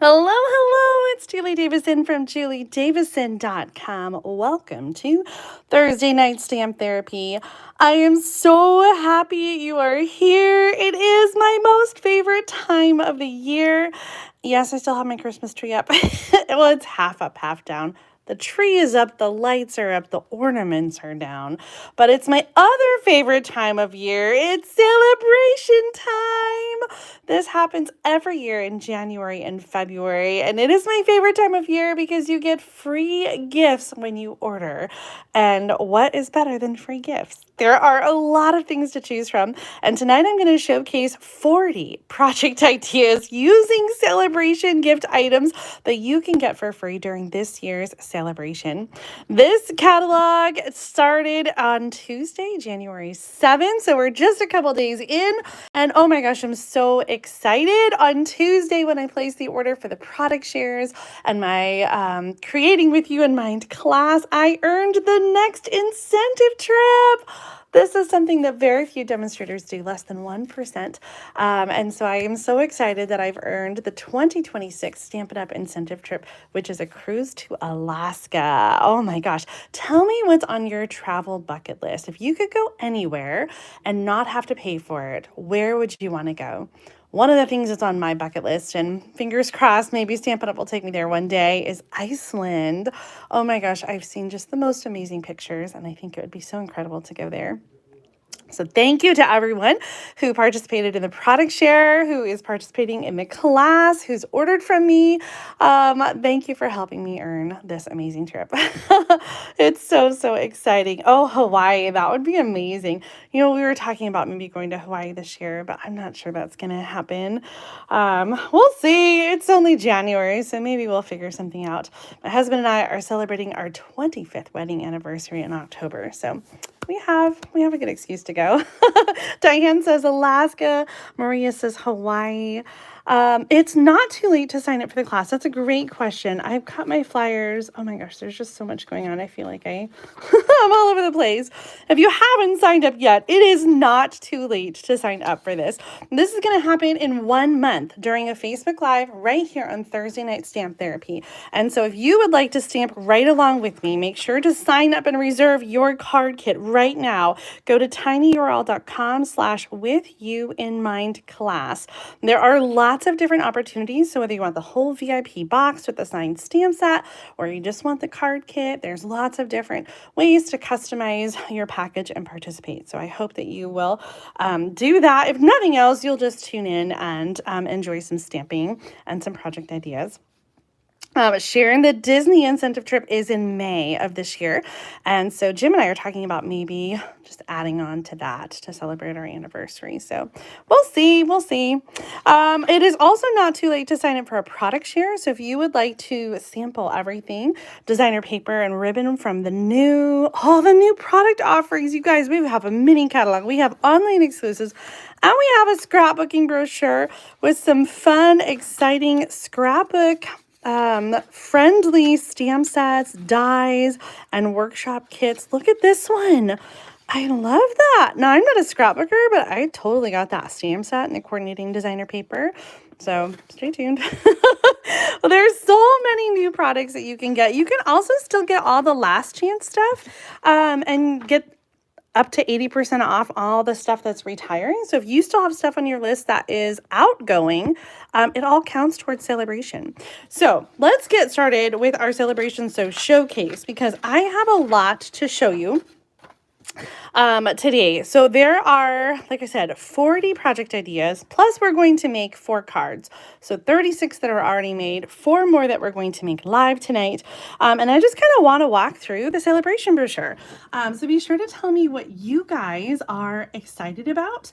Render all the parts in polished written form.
Hello, hello, it's Julie Davison from juliedavison.com. Welcome to Thursday Night Stamp Therapy. I am so happy you are here. It is my most favorite time of the year. Yes, I still have my Christmas tree up. Well, it's half up, half down. The tree is up, the lights are up, the ornaments are down. But it's my other favorite time of year. It's celebration time. This happens every year in January and February, and it is my favorite time of year because you get free gifts when you order. And what is better than free gifts? There are a lot of things to choose from, and tonight I'm going to showcase 40 project ideas using celebration gift items that you can get for free during this year's celebration. This catalog started on Tuesday, January 7th, so we're just a couple days in, and oh my gosh, I'm so excited. On Tuesday when I placed the order for the product shares and my Creating With You in Mind class, I earned the next incentive trip. This is something that very few demonstrators do, less than 1%. And so I am so excited that I've earned the 2026 Stampin' Up! Incentive trip, which is a cruise to Alaska. Oh my gosh. Tell me what's on your travel bucket list. If you could go anywhere and not have to pay for it, where would you want to go? One of the things that's on my bucket list, and fingers crossed, maybe Stampin' Up! Will take me there one day, is Iceland. Oh my gosh, I've seen just the most amazing pictures, and I think it would be so incredible to go there. So thank you to everyone who participated in the product share, who is participating in the class, who's ordered from me. Thank you for helping me earn this amazing trip. It's so exciting. Oh, Hawaii, that would be amazing. You know, we were talking about maybe going to Hawaii this year, but I'm not sure that's going to happen. We'll see. It's only January, so maybe we'll figure something out. My husband and I are celebrating our 25th wedding anniversary in October, so we have a good excuse to go. Diane says Alaska. Maria says Hawaii. It's not too late to sign up for the class. That's a great question. I've cut my flyers. Oh my gosh, there's just so much going on. I feel like I'm all over the place. If you haven't signed up yet, it is not too late to sign up for this. This is going to happen in 1 month during a Facebook Live right here on Thursday Night Stamp Therapy. And so if you would like to stamp right along with me, make sure to sign up and reserve your card kit right now. Go to tinyurl.com/withyouinmindclass. There are lots of different opportunities. So whether you want the whole VIP box with the signed stamp set, or you just want the card kit, there's lots of different ways to customize your package and participate. So I hope that you will do that. If nothing else, you'll just tune in and enjoy some stamping and some project ideas. Sharing the Disney incentive trip is in May of this year. And so Jim and I are talking about maybe just adding on to that to celebrate our anniversary. So we'll see. It is also not too late to sign up for a product share. So if you would like to sample everything, designer paper and ribbon from all the new product offerings, you guys, we have a mini catalog. We have online exclusives. And we have a scrapbooking brochure with some fun, exciting scrapbook friendly stamp sets, dies, and workshop kits. Look at this one. I love that. Now, I'm not a scrapbooker, but I totally got that stamp set and the coordinating designer paper. So stay tuned. Well, there's so many new products that you can get. You can also still get all the last chance stuff and get up to 80% off all the stuff that's retiring. So if you still have stuff on your list that is outgoing, it all counts towards celebration. So let's get started with our celebration showcase, because I have a lot to show you today. So there are, like I said, 40 project ideas, plus we're going to make 4 cards. So 36 that are already made, 4 more that we're going to make live tonight. And I just kind of want to walk through the celebration brochure. So be sure to tell me what you guys are excited about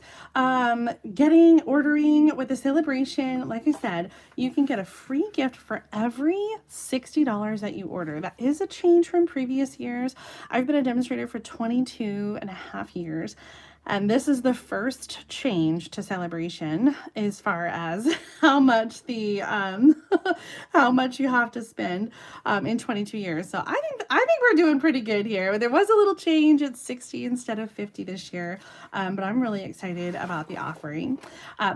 ordering with the celebration. Like I said, you can get a free gift for every $60 that you order. That is a change from previous years. I've been a demonstrator for 22.5 years. And this is the first change to Sale-a-Bration as far as how much the how much you have to spend in 22 years. So I think we're doing pretty good here. There was a little change. It's 60 instead of 50 this year, but I'm really excited about the offering.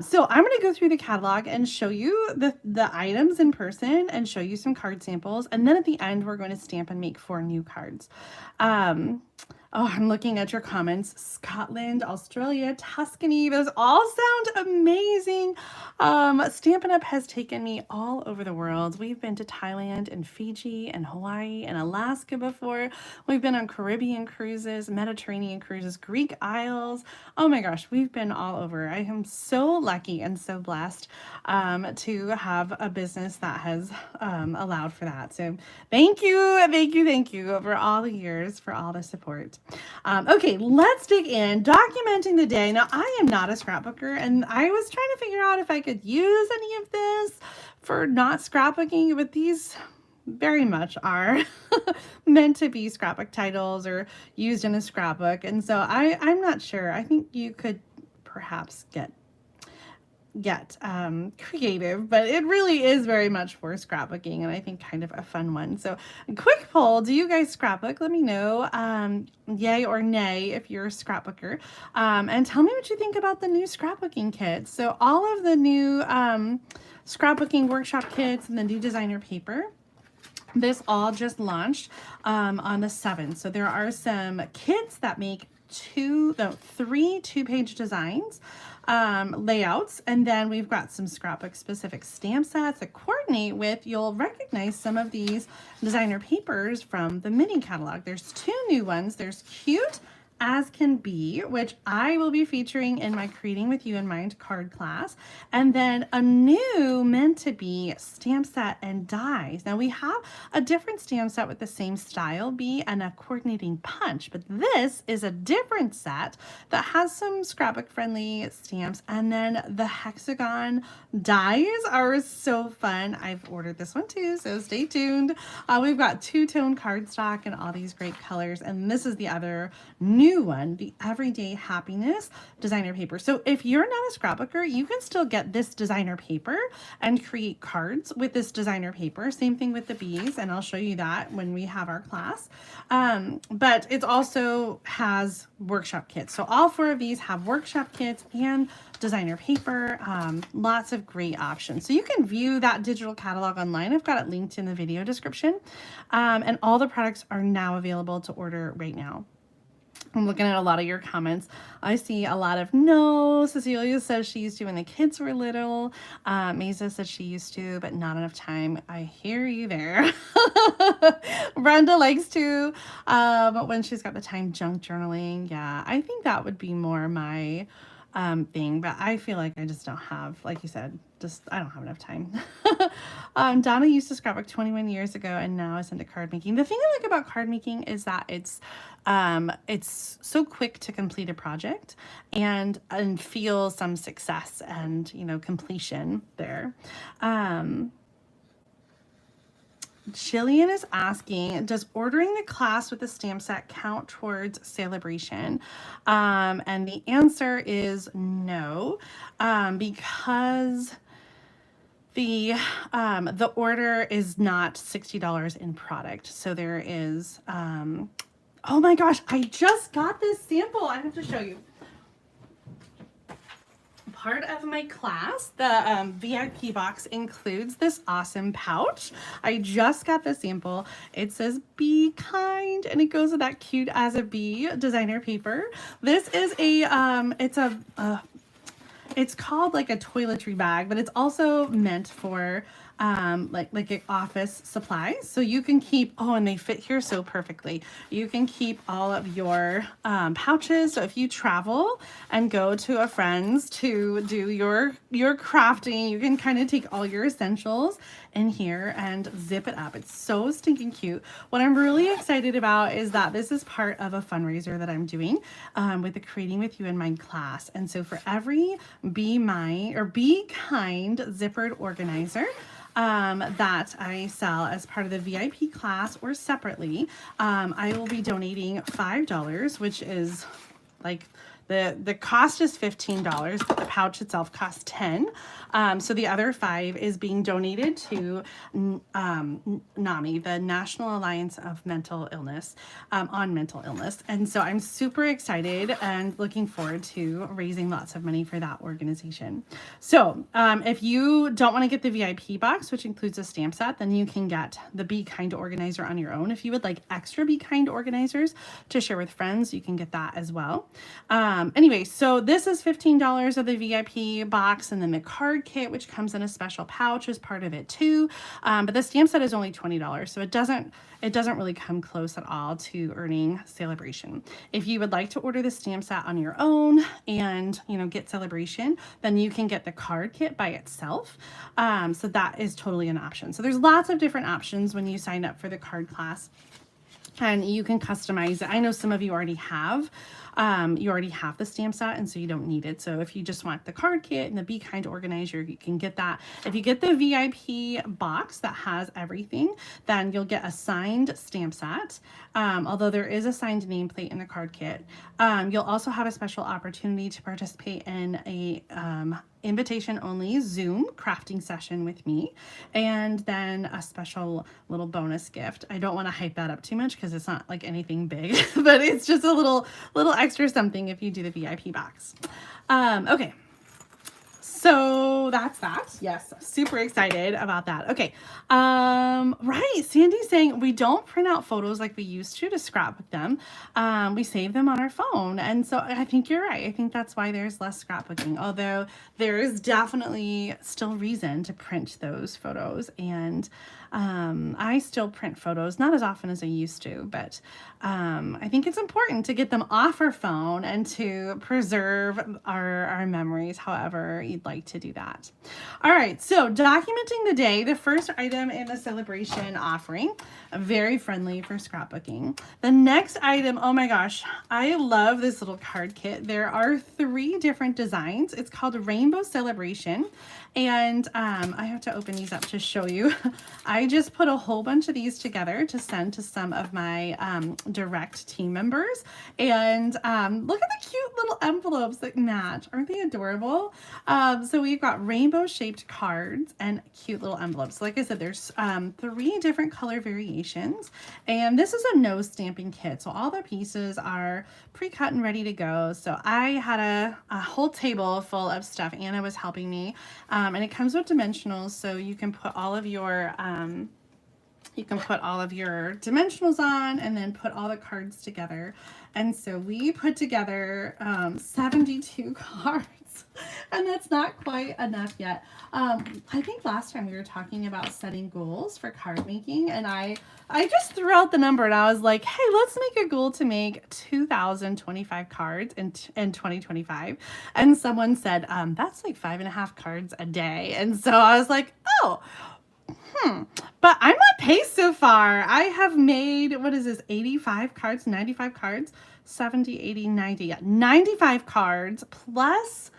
So I'm going to go through the catalog and show you the items in person and show you some card samples. And then at the end, we're going to stamp and make 4 new cards. Oh, I'm looking at your comments. Scotland, Australia, Tuscany. Those all sound amazing. Stampin' Up! Has taken me all over the world. We've been to Thailand and Fiji and Hawaii and Alaska before. We've been on Caribbean cruises, Mediterranean cruises, Greek Isles. Oh my gosh, we've been all over. I am so lucky and so blessed to have a business that has allowed for that. So thank you for all the years, for all the support. Okay, let's dig in. Documenting the day. Now, I am not a scrapbooker, and I was trying to figure out if I could use any of this for not scrapbooking, but these very much are meant to be scrapbook titles or used in a scrapbook. And so I'm not sure. I think you could perhaps get creative, but it really is very much for scrapbooking, and I think kind of a fun one. So a quick poll, do you guys scrapbook? Let me know yay or nay if you're a scrapbooker, and tell me what you think about the new scrapbooking kits. So all of the new scrapbooking workshop kits and the new designer paper, this all just launched on the 7th. So there are some kits that make 3 2-page designs, layouts, and then we've got some scrapbook specific stamp sets that coordinate with, you'll recognize some of these designer papers from the mini catalog. There's 2 new ones. There's Cute As Can Be, which I will be featuring in my Creating With You in Mind card class, and then a new meant to be stamp set and dies. Now we have a different stamp set with the same style bee and a coordinating punch, but this is a different set that has some scrapbook friendly stamps, and then the hexagon dies are so fun. I've ordered this one too, so stay tuned. We've got 2-tone cardstock and all these great colors, and this is the other new one, the Everyday Happiness designer paper. So if you're not a scrapbooker, you can still get this designer paper and create cards with this designer paper. Same thing with the bees, and I'll show you that when we have our class. But it also has workshop kits. So all 4 of these have workshop kits and designer paper. Lots of great options. So you can view that digital catalog online. I've got it linked in the video description. And all the products are now available to order right now. I'm looking at a lot of your comments. I see a lot of no. Cecilia says she used to when the kids were little. Mesa says she used to, but not enough time. I hear you there. Brenda likes to, when she's got the time, junk journaling. Yeah, I think that would be more my thing, but I feel like I just don't have, like you said, I don't have enough time. Donna used to scrapbook 21 years ago and now is into card making. The thing I like about card making is that it's so quick to complete a project and feel some success and, you know, completion there. Jillian is asking, does ordering the class with the stamp set count towards Sale-a-Bration? And the answer is no, because the order is not $60 in product. So there is, oh my gosh, I just got this sample. I have to show you. Part of my class, the VIP box includes this awesome pouch. I just got the sample. It says be kind, and it goes with that Cute As a Bee designer paper. This is a it's called like a toiletry bag, but it's also meant for like an office supplies. So you can keep, oh, and they fit here so perfectly. You can keep all of your pouches. So if you travel and go to a friend's to do your crafting, you can kind of take all your essentials in here and zip it up. It's so stinking cute. What I'm really excited about is that this is part of a fundraiser that I'm doing with the Creating With You in Mind class. And so for every Be Kind zippered organizer that I sell as part of the VIP class or separately, I will be donating $5, which is like The cost is $15, but the pouch itself costs $10. So the other $5 is being donated to NAMI, the National Alliance of Mental Illness, on mental illness. And so I'm super excited and looking forward to raising lots of money for that organization. So if you don't want to get the VIP box, which includes a stamp set, then you can get the Be Kind organizer on your own. If you would like extra Be Kind organizers to share with friends, you can get that as well. Anyway, so this is $15 of the VIP box, and then the card kit, which comes in a special pouch, is part of it too. But the stamp set is only $20, so it doesn't really come close at all to earning Sale-a-Bration. If you would like to order the stamp set on your own and get Sale-a-Bration, then you can get the card kit by itself. So that is totally an option. So there's lots of different options when you sign up for the card class, and you can customize it. I know some of you already have. You already have the stamp set, and so you don't need it. So if you just want the card kit and the Be Kind organizer, you can get that. If you get the VIP box that has everything, then you'll get a signed stamp set. Although there is a signed nameplate in the card kit. You'll also have a special opportunity to participate in a invitation only Zoom crafting session with me, and then a special little bonus gift. I don't want to hype that up too much because it's not like anything big, but it's just a little extra something if you do the VIP box. Okay. So that's that. Yes, super excited about that. Okay. Right. Sandy's saying we don't print out photos like we used to scrapbook them. We save them on our phone. And so I think you're right. I think that's why there's less scrapbooking, although there is definitely still reason to print those photos. And I still print photos, not as often as I used to, but I think it's important to get them off our phone and to preserve our memories, however you'd like to do that. All right, so documenting the day, the first item in the Sale-a-Bration offering, very friendly for scrapbooking. The next item, oh my gosh, I love this little card kit. There are 3 different designs. It's called Rainbow Sale-a-Bration. And I have to open these up to show you. I just put a whole bunch of these together to send to some of my direct team members. And look at the cute little envelopes that match. Aren't they adorable? So we've got rainbow shaped cards and cute little envelopes. Like I said, there's 3 different color variations. And this is a nose stamping kit. So all the pieces are pre-cut and ready to go. So I had a whole table full of stuff. Anna was helping me. And it comes with dimensionals, so you can put all of your dimensionals on and then put all the cards together. And so we put together 72 cards. And that's not quite enough yet. I think last time we were talking about setting goals for card making, and I just threw out the number and I was like, hey, let's make a goal to make 2,025 cards in 2025. And someone said, that's like 5.5 cards a day. And so I was like, oh, but I'm on pace so far. I have made, what is this, 85 cards, 95 cards, 70, 80, 90, yeah, 95 cards plus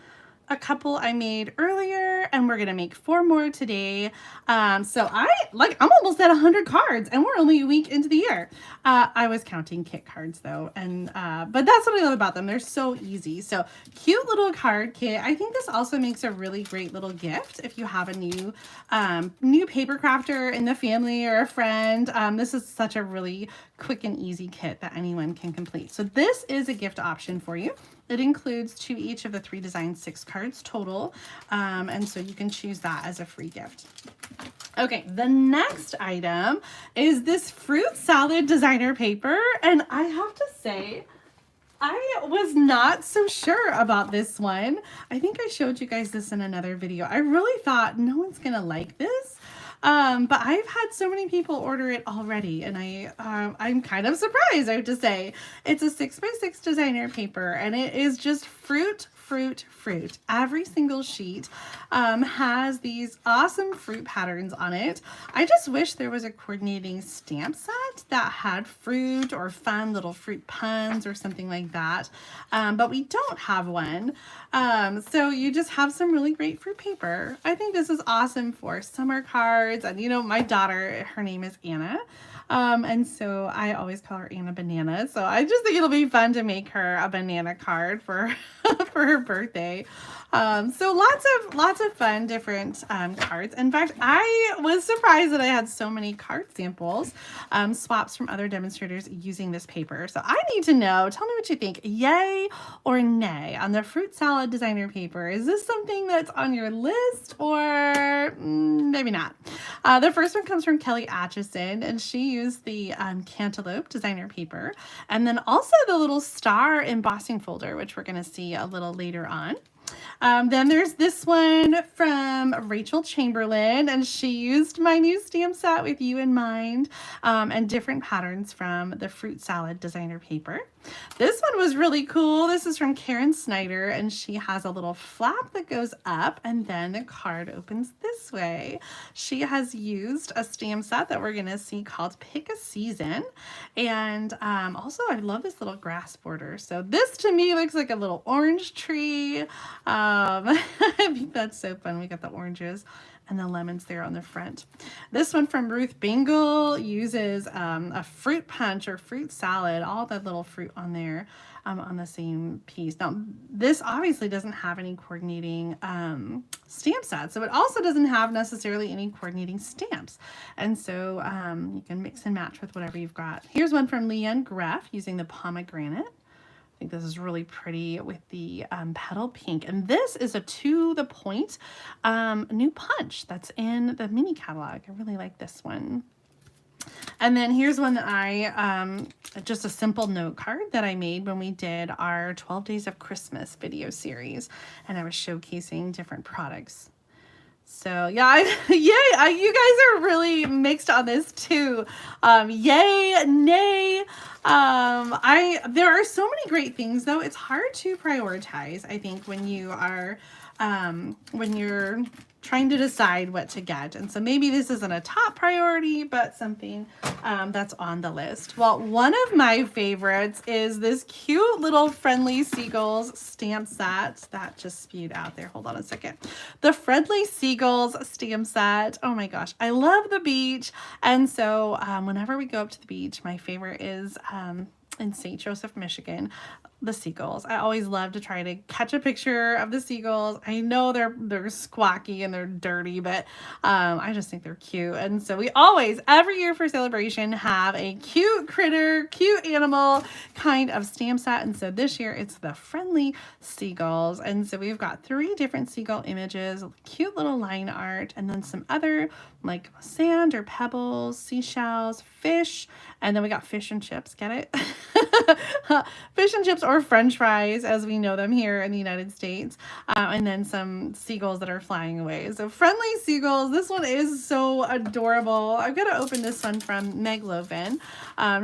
a couple I made earlier, and we're going to make 4 more today. So I'm almost at 100 cards, and we're only a week into the year. I was counting kit cards though, and but that's what I love about them. They're so easy. So cute little card kit. I think this also makes a really great little gift if you have a new paper crafter in the family or a friend. This is such a really quick and easy kit that anyone can complete. So this is a gift option for you. It includes to each of the 3 designs 6 cards total, and so you can choose that as a free gift. Okay, the next item is this fruit salad designer paper, and I have to say, I was not so sure about this one. I think I showed you guys this in another video. I really thought no one's gonna like this. But I've had so many people order it already, and I'm kind of surprised, I have to say. It's a 6x6 designer paper, and it is just fruit fruit, fruit. Every single sheet has these awesome fruit patterns on it. I just wish there was a coordinating stamp set that had fruit or fun little fruit puns or something like that. But we don't have one. So you just have some really great fruit paper. I think this is awesome for summer cards. And you know, my daughter, her name is Anna. And so I always call her Anna Banana. So I just think it'll be fun to make her a banana card for for her birthday. So lots of fun different cards. In fact, I was surprised that I had so many card samples, swaps from other demonstrators using this paper. So I need to know, tell me what you think, yay or nay on the fruit salad designer paper. Is this something that's on your list or maybe not? The first one comes from Kelly Atchison, and she used the cantaloupe designer paper, and then also the little star embossing folder, which we're going to see a little later on. Then there's this one from Rachel Chamberlain, and she used my new stamp set with you in mind, and different patterns from the fruit salad designer paper. This one was really cool. This is from Karen Snyder, and she has a little flap that goes up, and then the card opens this way. She has used a stamp set that we're going to see called Pick a Season, and also I love this little grass border. So this to me looks like a little orange tree. I think that's so fun. We got the oranges and the lemons there on the front. This one from Ruth Bingle uses a fruit punch or fruit salad, all that little fruit on there on the same piece. Now, this obviously doesn't have any coordinating stamp set, so it also doesn't have necessarily any coordinating stamps. And so you can mix and match with whatever you've got. Here's one from Leanne Greff using the pomegranate. I think this is really pretty with the petal pink. And this is a to the point new punch that's in the mini catalog. I really like this one. And then here's one that I, just a simple note card that I made when we did our 12 Days of Christmas video series. And I was showcasing different products. So yeah, you guys are really mixed on this too. Yay, nay. There are so many great things though. It's hard to prioritize, I think, when you are, when you're trying to decide what to get. And so maybe this isn't a top priority, but something that's on the list. Well, one of my favorites is this cute little Friendly Seagulls stamp set that just spewed out there. Hold on a second. The Friendly Seagulls stamp set. Oh my gosh, I love the beach. And so whenever we go up to the beach, my favorite is in St. Joseph, Michigan, the seagulls. I always love to try to catch a picture of the seagulls. I know they're squawky and they're dirty, but I just think they're cute. And so we always, every year for Sale-a-Bration, have a cute critter, cute animal kind of stamp set. And so this year it's the Friendly Seagulls. And so we've got 3 different seagull images, cute little line art, and then some other like sand or pebbles, seashells, fish, and then we got fish and chips. Get it? Fish and chips or French fries as we know them here in the United States, and then some seagulls that are flying away. So Friendly Seagulls, this one is so adorable. I'm going to open this one from Meg Loven.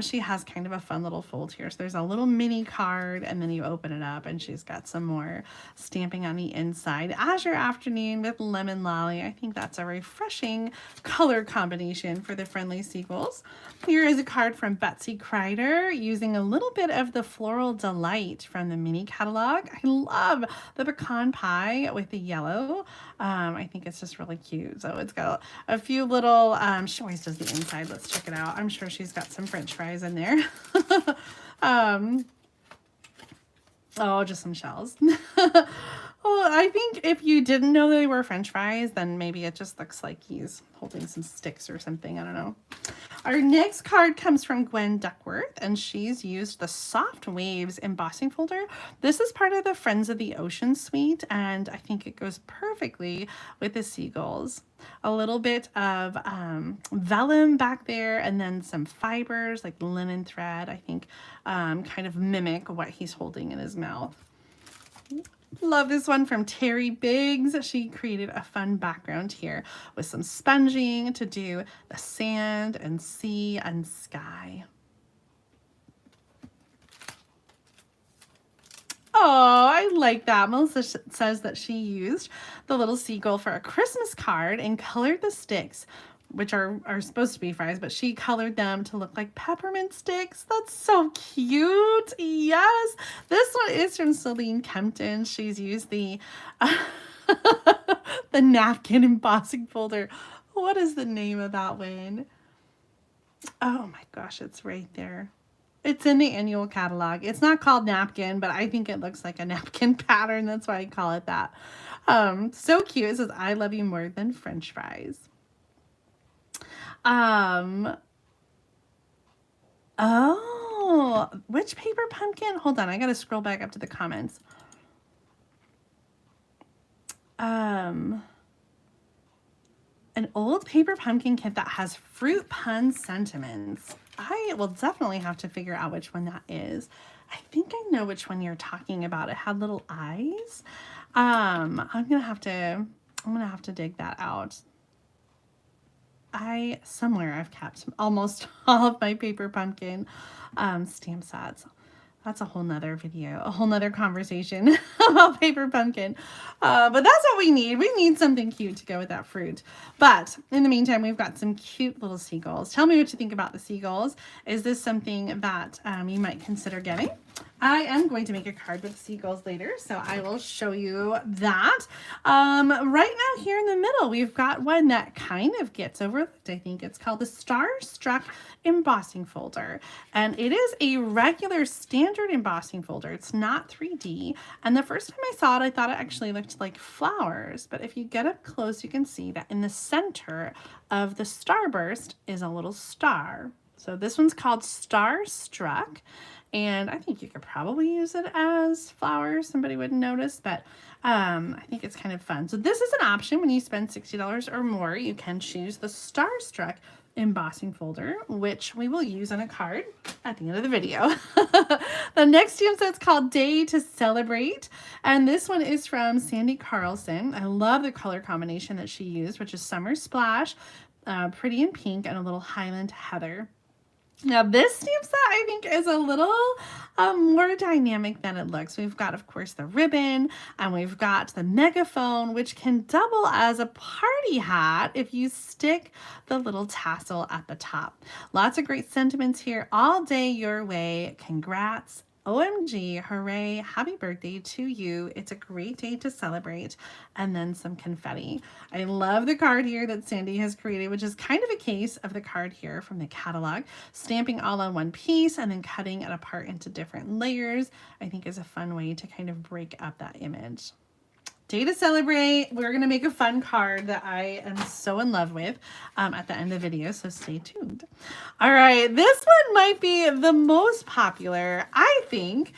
She has kind of a fun little fold here. So there's a little mini card, and then you open it up and she's got some more stamping on the inside. Azure Afternoon with Lemon Lolly. I think that's a refreshing color combination for the Friendly Seagulls. Here is a card from Betsy Kreider using a little bit of the Floral Delight from the mini catalog. I love the pecan pie with the yellow. I think it's just really cute. So it's got a few little, she always does the inside. Let's check it out. I'm sure she's got some French fries in there. Oh, just some shells. Well, I think if you didn't know they were French fries, then maybe it just looks like he's holding some sticks or something. I don't know. Our next card comes from Gwen Duckworth, and she's used the Soft Waves embossing folder. This is part of the Friends of the Ocean suite, and I think it goes perfectly with the seagulls. A little bit of vellum back there, and then some fibers like linen thread, I think kind of mimic what he's holding in his mouth. Love this one from Terry Biggs. She created a fun background here with some sponging to do the sand and sea and sky. Oh, I like that. Melissa says that she used the little seagull for a Christmas card and colored the sticks, which are supposed to be fries, but she colored them to look like peppermint sticks. That's so cute. Yes. This one is from Celine Kempton. She's used the the napkin embossing folder. What is the name of that one? Oh my gosh, it's right there. It's in the annual catalog. It's not called napkin, but I think it looks like a napkin pattern. That's why I call it that. So cute. It says, I love you more than French fries. Oh, which paper pumpkin? Hold on. I got to scroll back up to the comments. An old paper pumpkin kit that has fruit pun sentiments. I will definitely have to figure out which one that is. I think I know which one you're talking about. It had little eyes. I'm gonna have to dig that out. Somewhere I've kept almost all of my paper pumpkin stamp sets. That's a whole nother video, a whole nother conversation about paper pumpkin. But that's what we need. We need something cute to go with that fruit. But in the meantime, we've got some cute little seagulls. Tell me what you think about the seagulls. Is this something that you might consider getting? I am going to make a card with seagulls later, so I will show you that. Right now here in the middle, we've got one that kind of gets overlooked. I think it's called the Starstruck embossing folder, and it is a regular standard embossing folder. It's not 3D, and the first time I saw it, I thought it actually looked like flowers, but if you get up close, you can see that in the center of the starburst is a little star. So this one's called Starstruck. And I think you could probably use it as flowers. Somebody wouldn't notice, but I think it's kind of fun. So this is an option when you spend $60 or more. You can choose the Starstruck embossing folder, which we will use on a card at the end of the video. The next stamp set's called Day to Celebrate, and this one is from Sandy Carlson. I love the color combination that she used, which is Summer Splash, Pretty in Pink, and a little Highland Heather. Now this stamp set I think is a little more dynamic than it looks. We've got, of course, the ribbon, and we've got the megaphone, which can double as a party hat if you stick the little tassel at the top. Lots of great sentiments here. All day your way. Congrats. OMG, hooray, happy birthday to you. It's a great day to celebrate. And then some confetti. I love the card here that Sandy has created, which is kind of a case of the card here from the catalog. Stamping all on one piece and then cutting it apart into different layers, I think is a fun way to kind of break up that image. Day to Celebrate. We're going to make a fun card that I am so in love with at the end of the video, so stay tuned. All right, this one might be the most popular, I think,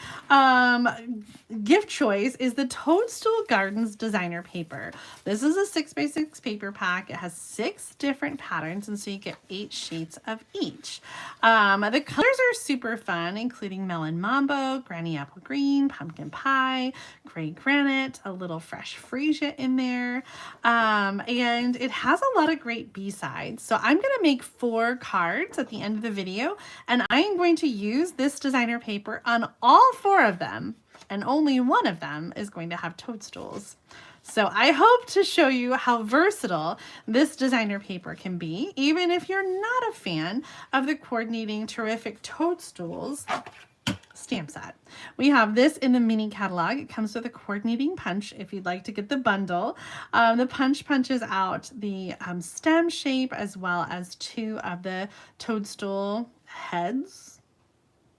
gift choice is the Toadstool Gardens designer paper. This is a 6x6 paper pack. It has 6 different patterns, and so you get 8 sheets of each. The colors are super fun, including Melon Mambo, Granny Apple Green, Pumpkin Pie, Gray Granite, a little fresh freesia in there, and it has a lot of great B-sides. So I'm going to make 4 cards at the end of the video, and I am going to use this designer paper on all 4 of them, and only one of them is going to have toadstools. So I hope to show you how versatile this designer paper can be, even if you're not a fan of the coordinating terrific toadstools stamp set. We have this in the mini catalog. It comes with a coordinating punch if you'd like to get the bundle. The punch punches out the stem shape as well as 2 of the toadstool heads.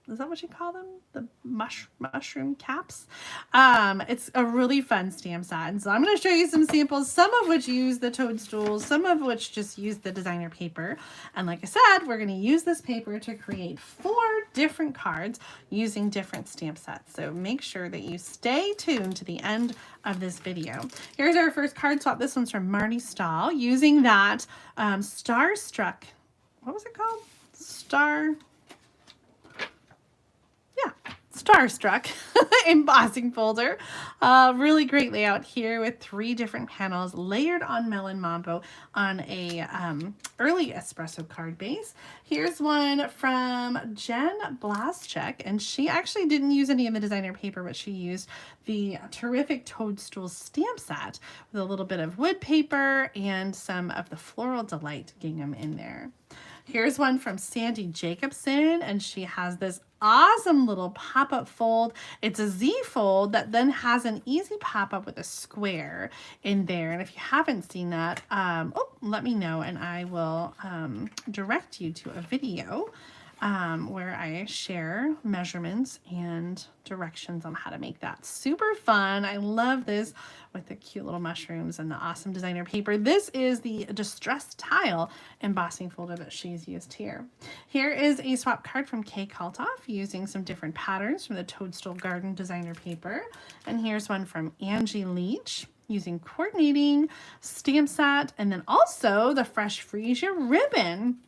Is that what you call them? The mushroom caps? It's a really fun stamp set. And so I'm going to show you some samples, some of which use the toadstools, some of which just use the designer paper. And like I said, we're going to use this paper to create 4 different cards using different stamp sets. So make sure that you stay tuned to the end of this video. Here's our first card swap. This one's from Marty Stahl using that Starstruck. What was it called? starstruck embossing folder. Really great layout here with 3 different panels layered on Melon Mambo on a early espresso card base. Here's one from Jen Blaschek, and she actually didn't use any of the designer paper, but she used the terrific Toadstool stamp set with a little bit of wood paper and some of the Floral Delight gingham in there. Here's one from Sandy Jacobson, and she has this awesome little pop-up fold. It's a Z fold that then has an easy pop-up with a square in there. And if you haven't seen that, let me know and I will direct you to a video where I share measurements and directions on how to make that. Super fun. I love this with the cute little mushrooms and the awesome designer paper. This is the Distressed Tile embossing folder that she's used here. Here is a swap card from Kay Kaltoff using some different patterns from the Toadstool Garden designer paper. And here's one from Angie Leach using coordinating, stamp set, and then also the Fresh Freesia ribbon,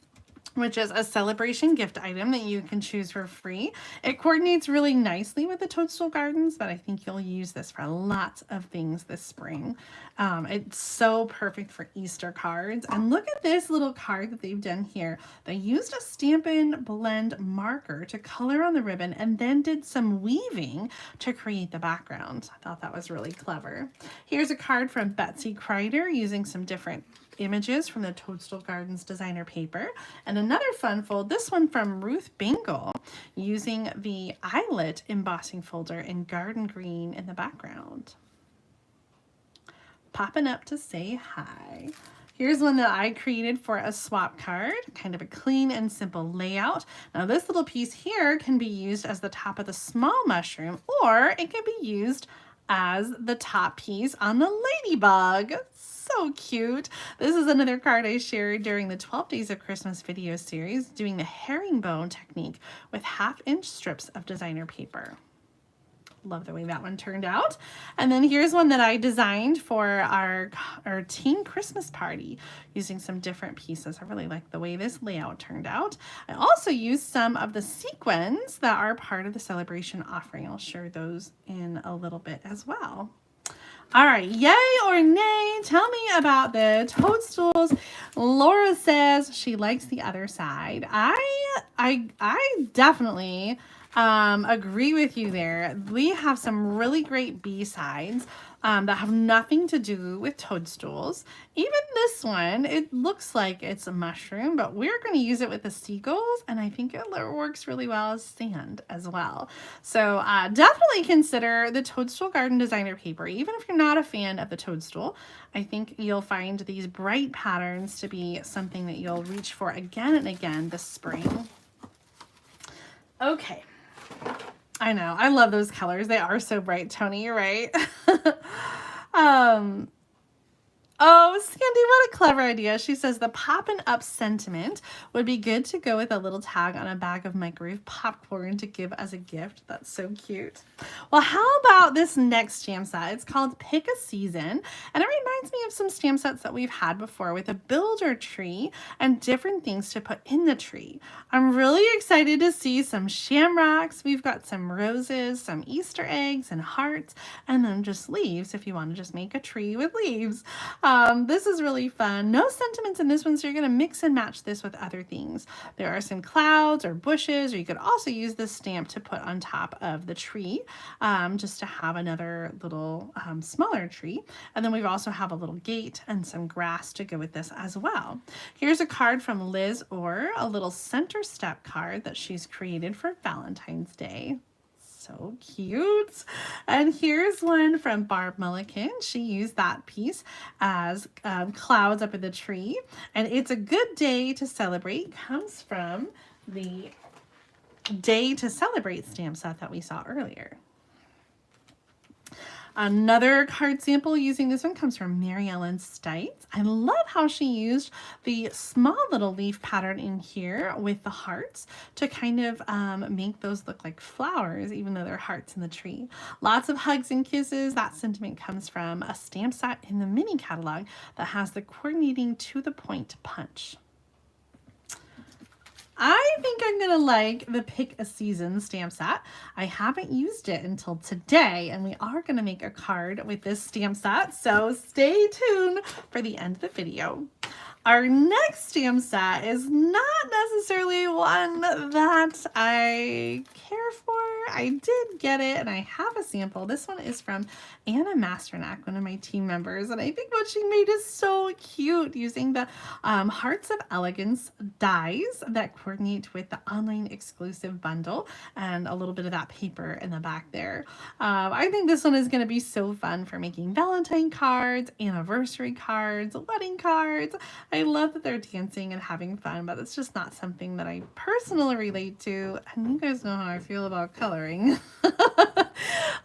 which is a celebration gift item that you can choose for free. It coordinates really nicely with the Toadstool Gardens, but I think you'll use this for lots of things this spring. It's so perfect for Easter cards. And look at this little card that they've done here. They used a Stampin' Blend marker to color on the ribbon and then did some weaving to create the background. I thought that was really clever. Here's a card from Betsy Kreider using some different images from the Toadstool Gardens designer paper. And another fun fold, this one from Ruth Bingle, using the Eyelet embossing folder in garden green in the background. Popping up to say hi. Here's one that I created for a swap card, kind of a clean and simple layout. Now this little piece here can be used as the top of the small mushroom, or it can be used as the top piece on the ladybug. So cute. This is another card I shared during the 12 Days of Christmas video series, doing the herringbone technique with 1/2-inch strips of designer paper. Love the way that one turned out. And then here's one that I designed for our teen Christmas party using some different pieces. I really like the way this layout turned out. I also used some of the sequins that are part of the celebration offering. I'll share those in a little bit as well. All right, yay or nay, tell me about the Toadstools. Laura says she likes the other side. I definitely agree with you there. We have some really great B-sides that have nothing to do with toadstools. Even this one, it looks like it's a mushroom, but we're going to use it with the seagulls, and I think it works really well as sand as well. So definitely consider the Toadstool Garden designer paper. Even if you're not a fan of the toadstool, I think you'll find these bright patterns to be something that you'll reach for again and again this spring. Okay. I know. I love those colors. They are so bright, Tony. You're right. Oh, Sandy, what a clever idea. She says the Poppin' Up sentiment would be good to go with a little tag on a bag of microwave popcorn to give as a gift. That's so cute. Well, how about this next stamp set? It's called Pick a Season, and it reminds me of some stamp sets that we've had before with a builder tree and different things to put in the tree. I'm really excited to see some shamrocks. We've got some roses, some Easter eggs and hearts, and then just leaves if you want to just make a tree with leaves. This is really fun. No sentiments in this one, so you're going to mix and match this with other things. There are some clouds or bushes, or you could also use this stamp to put on top of the tree, just to have another little smaller tree. And then we also have a little gate and some grass to go with this as well. Here's a card from Liz Orr, a little center step card that she's created for Valentine's Day. So cute. And here's one from Barb Mulliken. She used that piece as clouds up in the tree. And It's a Good Day to Celebrate comes from the Day to Celebrate stamp set that we saw earlier. Another card sample using this one comes from Mary Ellen Stites. I love how she used the small little leaf pattern in here with the hearts to kind of make those look like flowers, even though they're hearts in the tree. Lots of hugs and kisses. That sentiment comes from a stamp set in the mini catalog that has the coordinating to the point punch. I think I'm going to like the Pick a Season stamp set. I haven't used it until today, and we are going to make a card with this stamp set, so stay tuned for the end of the video. Our next stamp set is not necessarily one that I care for. I did get it and I have a sample. This one is from Anna Masternak, one of my team members, and I think what she made is so cute, using the Hearts of Elegance dies that coordinate with the online exclusive bundle and a little bit of that paper in the back there. I think this one is going to be so fun for making Valentine cards, anniversary cards, wedding cards. I love that they're dancing and having fun, but it's just not something that I personally relate to. And you guys know how I feel about coloring. Tell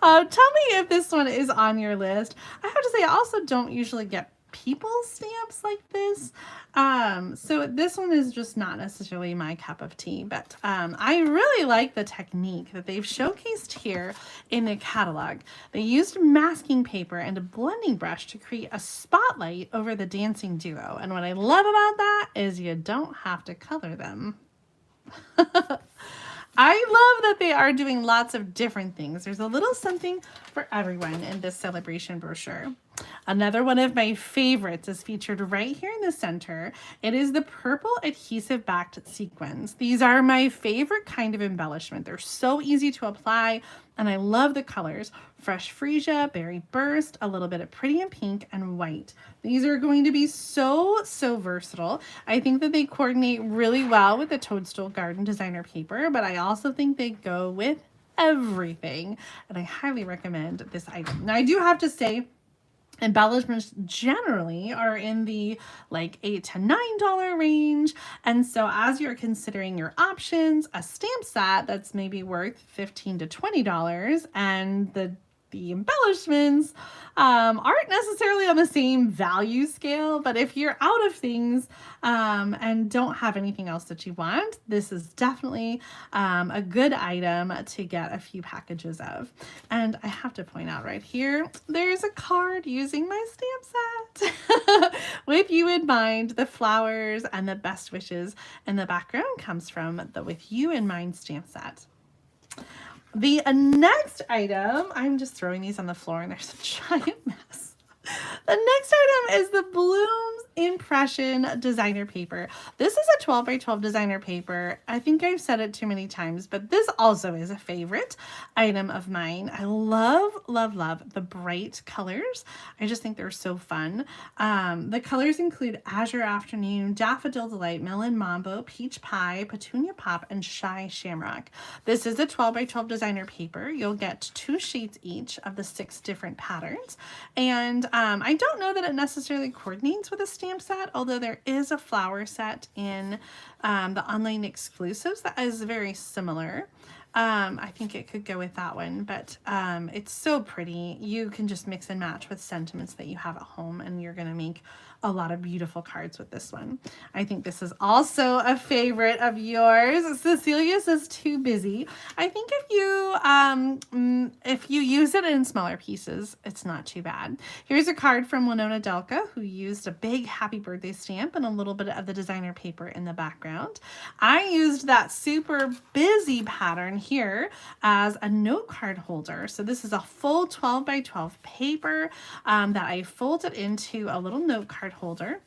me if this one is on your list. I have to say, I also don't usually get people stamps like this. So this one is just not necessarily my cup of tea, but I really like the technique that they've showcased here in the catalog. They used masking paper and a blending brush to create a spotlight over the dancing duo. And what I love about that is you don't have to color them. I love that they are doing lots of different things. There's a little something for everyone in this celebration brochure. Another one of my favorites is featured right here in the center. It is the purple adhesive backed sequins. These are my favorite kind of embellishment. They're so easy to apply, and I love the colors. Fresh freesia, berry burst, a little bit of pretty in pink, and white. These are going to be so versatile. I think that they coordinate really well with the Toadstool Garden Designer paper, but I also think they go with everything, and I highly recommend this item. Now, I do have to say, embellishments generally are in the like $8 to $9 range, and so as you're considering your options, a stamp set that's maybe worth $15 to $20, and the embellishments aren't necessarily on the same value scale, but if you're out of things and don't have anything else that you want, this is definitely a good item to get a few packages of. And I have to point out right here, there's a card using my stamp set. With you in mind, the flowers and the best wishes in the background comes from the With You in Mind stamp set. The next item, I'm just throwing these on the floor and there's a giant mess. The next item is the Blooms Impression designer paper. This is a 12 by 12 designer paper. I think I've said it too many times, but this also is a favorite item of mine. I love the bright colors. I just think they're so fun. The colors include Azure Afternoon, Daffodil Delight, Melon Mambo, Peach Pie, Petunia Pop, and Shy Shamrock. This is a 12 by 12 designer paper. You'll get 2 sheets each of the 6 different patterns. And I don't know that it necessarily coordinates with a stamp set, although there is a flower set in the online exclusives that is very similar. I think it could go with that one, but it's so pretty. You can just mix and match with sentiments that you have at home, and you're going to make a lot of beautiful cards with this one. I think this is also a favorite of yours. Cecilia says too busy. I think if you use it in smaller pieces, it's not too bad. Here's a card from Winona Delka, who used a big happy birthday stamp and a little bit of the designer paper in the background. I used that super busy pattern here as a note card holder. So this is a full 12 by 12 paper that I folded into a little note card holder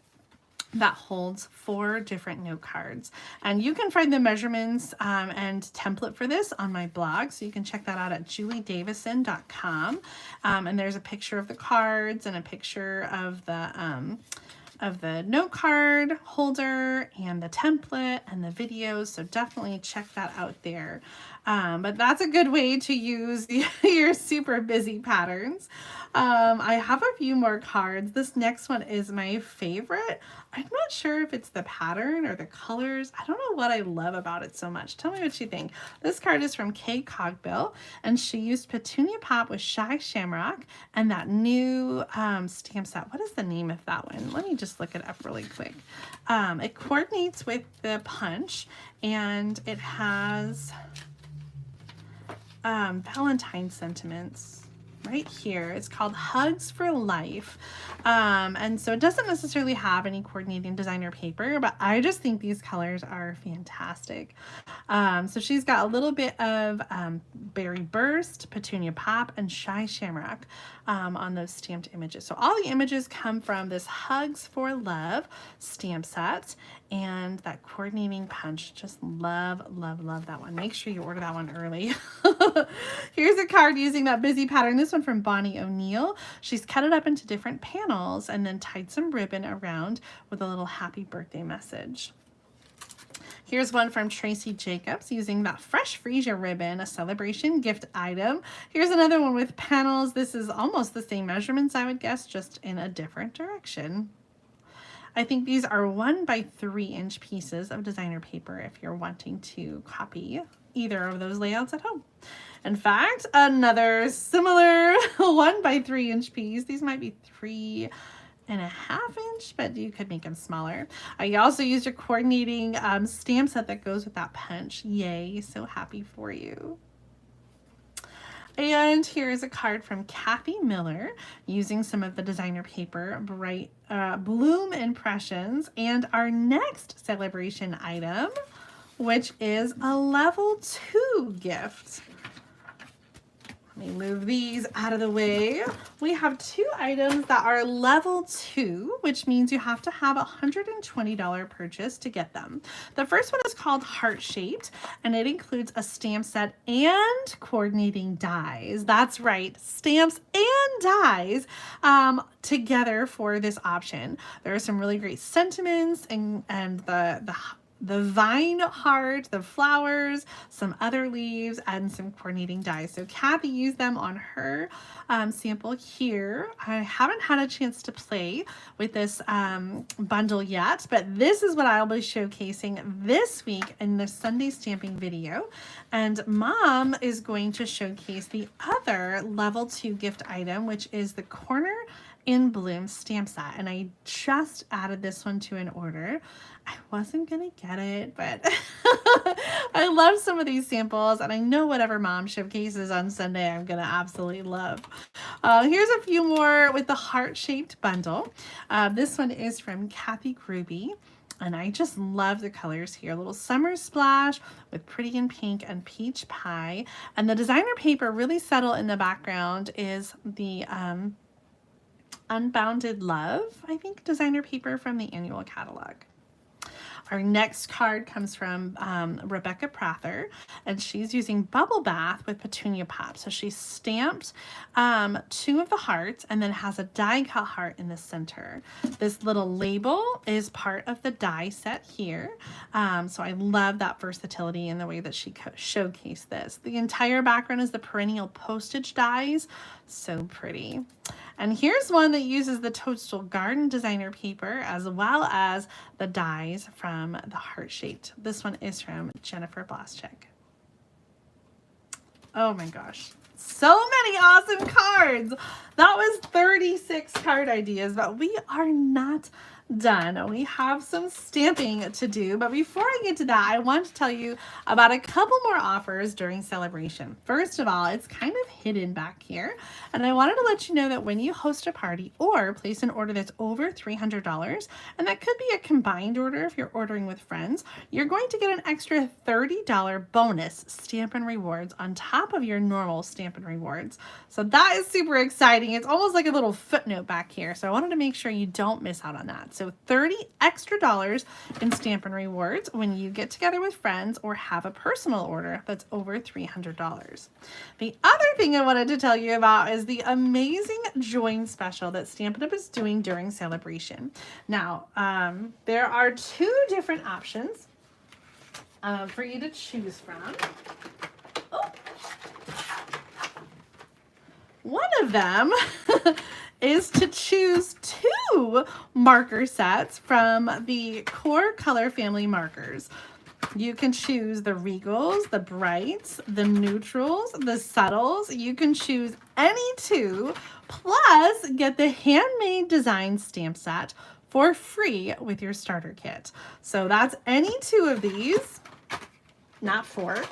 that holds 4 different note cards. And you can find the measurements and template for this on my blog, so you can check that out at juliedavison.com. And there's a picture of the cards and a picture of the note card holder and the template and the videos, so definitely check that out there. But that's a good way to use your super busy patterns. I have a few more cards. This next one is my favorite. I'm not sure if it's the pattern or the colors. I don't know what I love about it so much. Tell me what you think. This card is from Kay Cogbill, and she used Petunia Pop with Shy Shamrock and that new stamp set. What is the name of that one? Let me just look it up really quick. It coordinates with the punch, and it has Valentine sentiments. right here. It's called Hugs for Life. And so it doesn't necessarily have any coordinating designer paper, but I just think these colors are fantastic. So she's got a little bit of Berry Burst, Petunia Pop, and Shy Shamrock on those stamped images. So all the images come from this Hugs for Love stamp set, and that coordinating punch, just love, love, love that one. Make sure you order that one early. Here's a card using that busy pattern. This one from Bonnie O'Neill. She's cut it up into different panels and then tied some ribbon around with a little happy birthday message. Here's one from Tracy Jacobs using that fresh freesia ribbon, a celebration gift item. Here's another one with panels. This is almost the same measurements, I would guess, just in a different direction. I think these are 1 by 3 inch pieces of designer paper if you're wanting to copy either of those layouts at home. In fact, another similar 1 by 3 inch piece. These might be 3.5 inch, but you could make them smaller. I also used a coordinating stamp set that goes with that punch. Yay, so happy for you. And here's a card from Kathy Miller using some of the designer paper, Bright Bloom Impressions, and our next celebration item, which is a level 2 gift. Let me move these out of the way. We have 2 items that are level 2, which means you have to have a $120 purchase to get them. The first one is called Heart Shaped, and it includes a stamp set and coordinating dies. That's right, stamps and dies together for this option. There are some really great sentiments and the vine heart, the flowers, some other leaves, and some coordinating dies. So Kathy used them on her sample here. I haven't had a chance to play with this bundle yet, but this is what I'll be showcasing this week in the Sunday stamping video. And Mom is going to showcase the other level 2 gift item, which is the Corner in Bloom stamp set. And I just added this one to an order. I wasn't gonna get it, but I love some of these samples, and I know whatever Mom showcases on Sunday I'm gonna absolutely love. Here's a few more with the heart-shaped bundle. This one is from Kathy Gruby, and I just love the colors here. A little summer splash with pretty in pink and peach pie, and the designer paper really subtle in the background is the Unbounded Love, I think, designer paper from the annual catalog. Our next card comes from Rebecca Prather, and she's using Bubble Bath with Petunia Pop. So she stamped 2 of the hearts and then has a die cut heart in the center. This little label is part of the die set here. So I love that versatility in the way that she showcased this. The entire background is the perennial postage dies. So pretty. And here's one that uses the Toadstool Garden designer paper as well as the dies from the heart-shaped. This one is from Jennifer Blaschek. Oh my gosh. So many awesome cards. That was 36 card ideas, but we are not done. We have some stamping to do, but before I get to that, I want to tell you about a couple more offers during Celebration. First of all, it's kind of hidden back here, and I wanted to let you know that when you host a party or place an order that's over $300, and that could be a combined order if you're ordering with friends, you're going to get an extra $30 bonus Stampin Rewards on top of your normal Stampin Rewards. So that is super exciting. It's almost like a little footnote back here, so I wanted to make sure you don't miss out on that. So $30 extra in Stampin Rewards when you get together with friends or have a personal order that's over $300. The other thing I wanted to tell you about is the amazing Join special that Stampin' Up! Is doing during Celebration. Now, there are 2 different options for you to choose from. Oh. One of them is to choose 2 marker sets from the Core Color Family markers. You can choose the Regals, the Brights, the Neutrals, the Subtles. You can choose any 2, plus get the Handmade Design stamp set for free with your starter kit. So that's any 2 of these, not 4,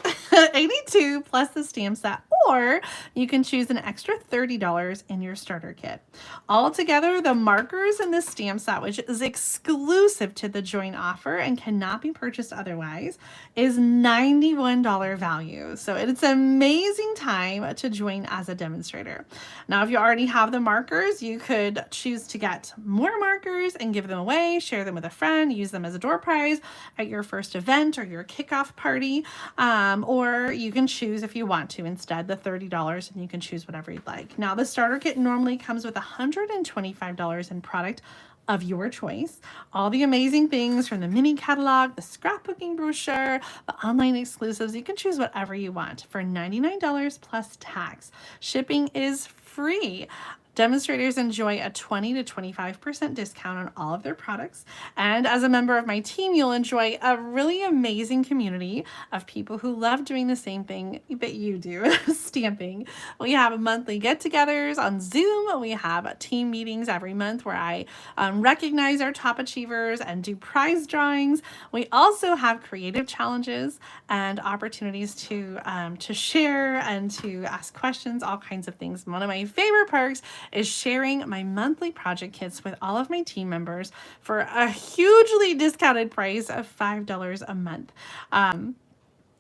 82 plus the stamp set, or you can choose an extra $30 in your starter kit. Altogether, the markers in this stamp set, which is exclusive to the joint offer and cannot be purchased otherwise, is $91 value. So it's an amazing time to join as a demonstrator. Now, if you already have the markers, you could choose to get more markers and give them away, share them with a friend, use them as a door prize at your first event or your kickoff party, or you can choose, if you want to, instead the $30, and you can choose whatever you'd like. Now, the starter kit normally comes with $125 in product of your choice. All the amazing things from the mini catalog, the scrapbooking brochure, the online exclusives. You can choose whatever you want for $99 plus tax. Shipping is free. Demonstrators enjoy a 20 to 25% discount on all of their products. And as a member of my team, you'll enjoy a really amazing community of people who love doing the same thing that you do, stamping. We have monthly get-togethers on Zoom. We have team meetings every month where I recognize our top achievers and do prize drawings. We also have creative challenges and opportunities to share and to ask questions, all kinds of things. One of my favorite perks is sharing my monthly project kits with all of my team members for a hugely discounted price of $5 a month.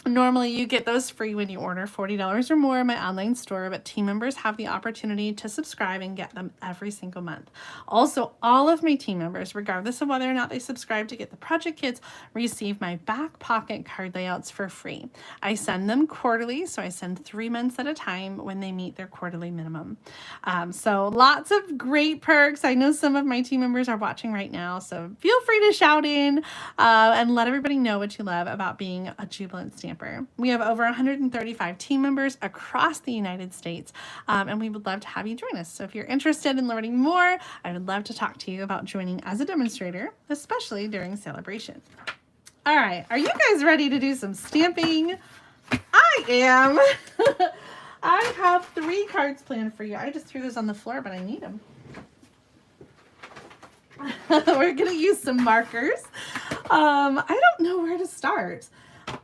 Normally, you get those free when you order $40 or more in my online store, but team members have the opportunity to subscribe and get them every single month. Also, all of my team members, regardless of whether or not they subscribe to get the project kits, receive my back pocket card layouts for free. I send them quarterly, so I send 3 months at a time when they meet their quarterly minimum. So lots of great perks. I know some of my team members are watching right now, so feel free to shout in and let everybody know what you love about being a Jubilant Stamper. We have over 135 team members across the United States, and we would love to have you join us. So if you're interested in learning more, I would love to talk to you about joining as a demonstrator, especially during Sale-a-Bration. All right, are you guys ready to do some stamping? I am. I have 3 cards planned for you. I just threw those on the floor, but I need them. We're going to use some markers. I don't know where to start.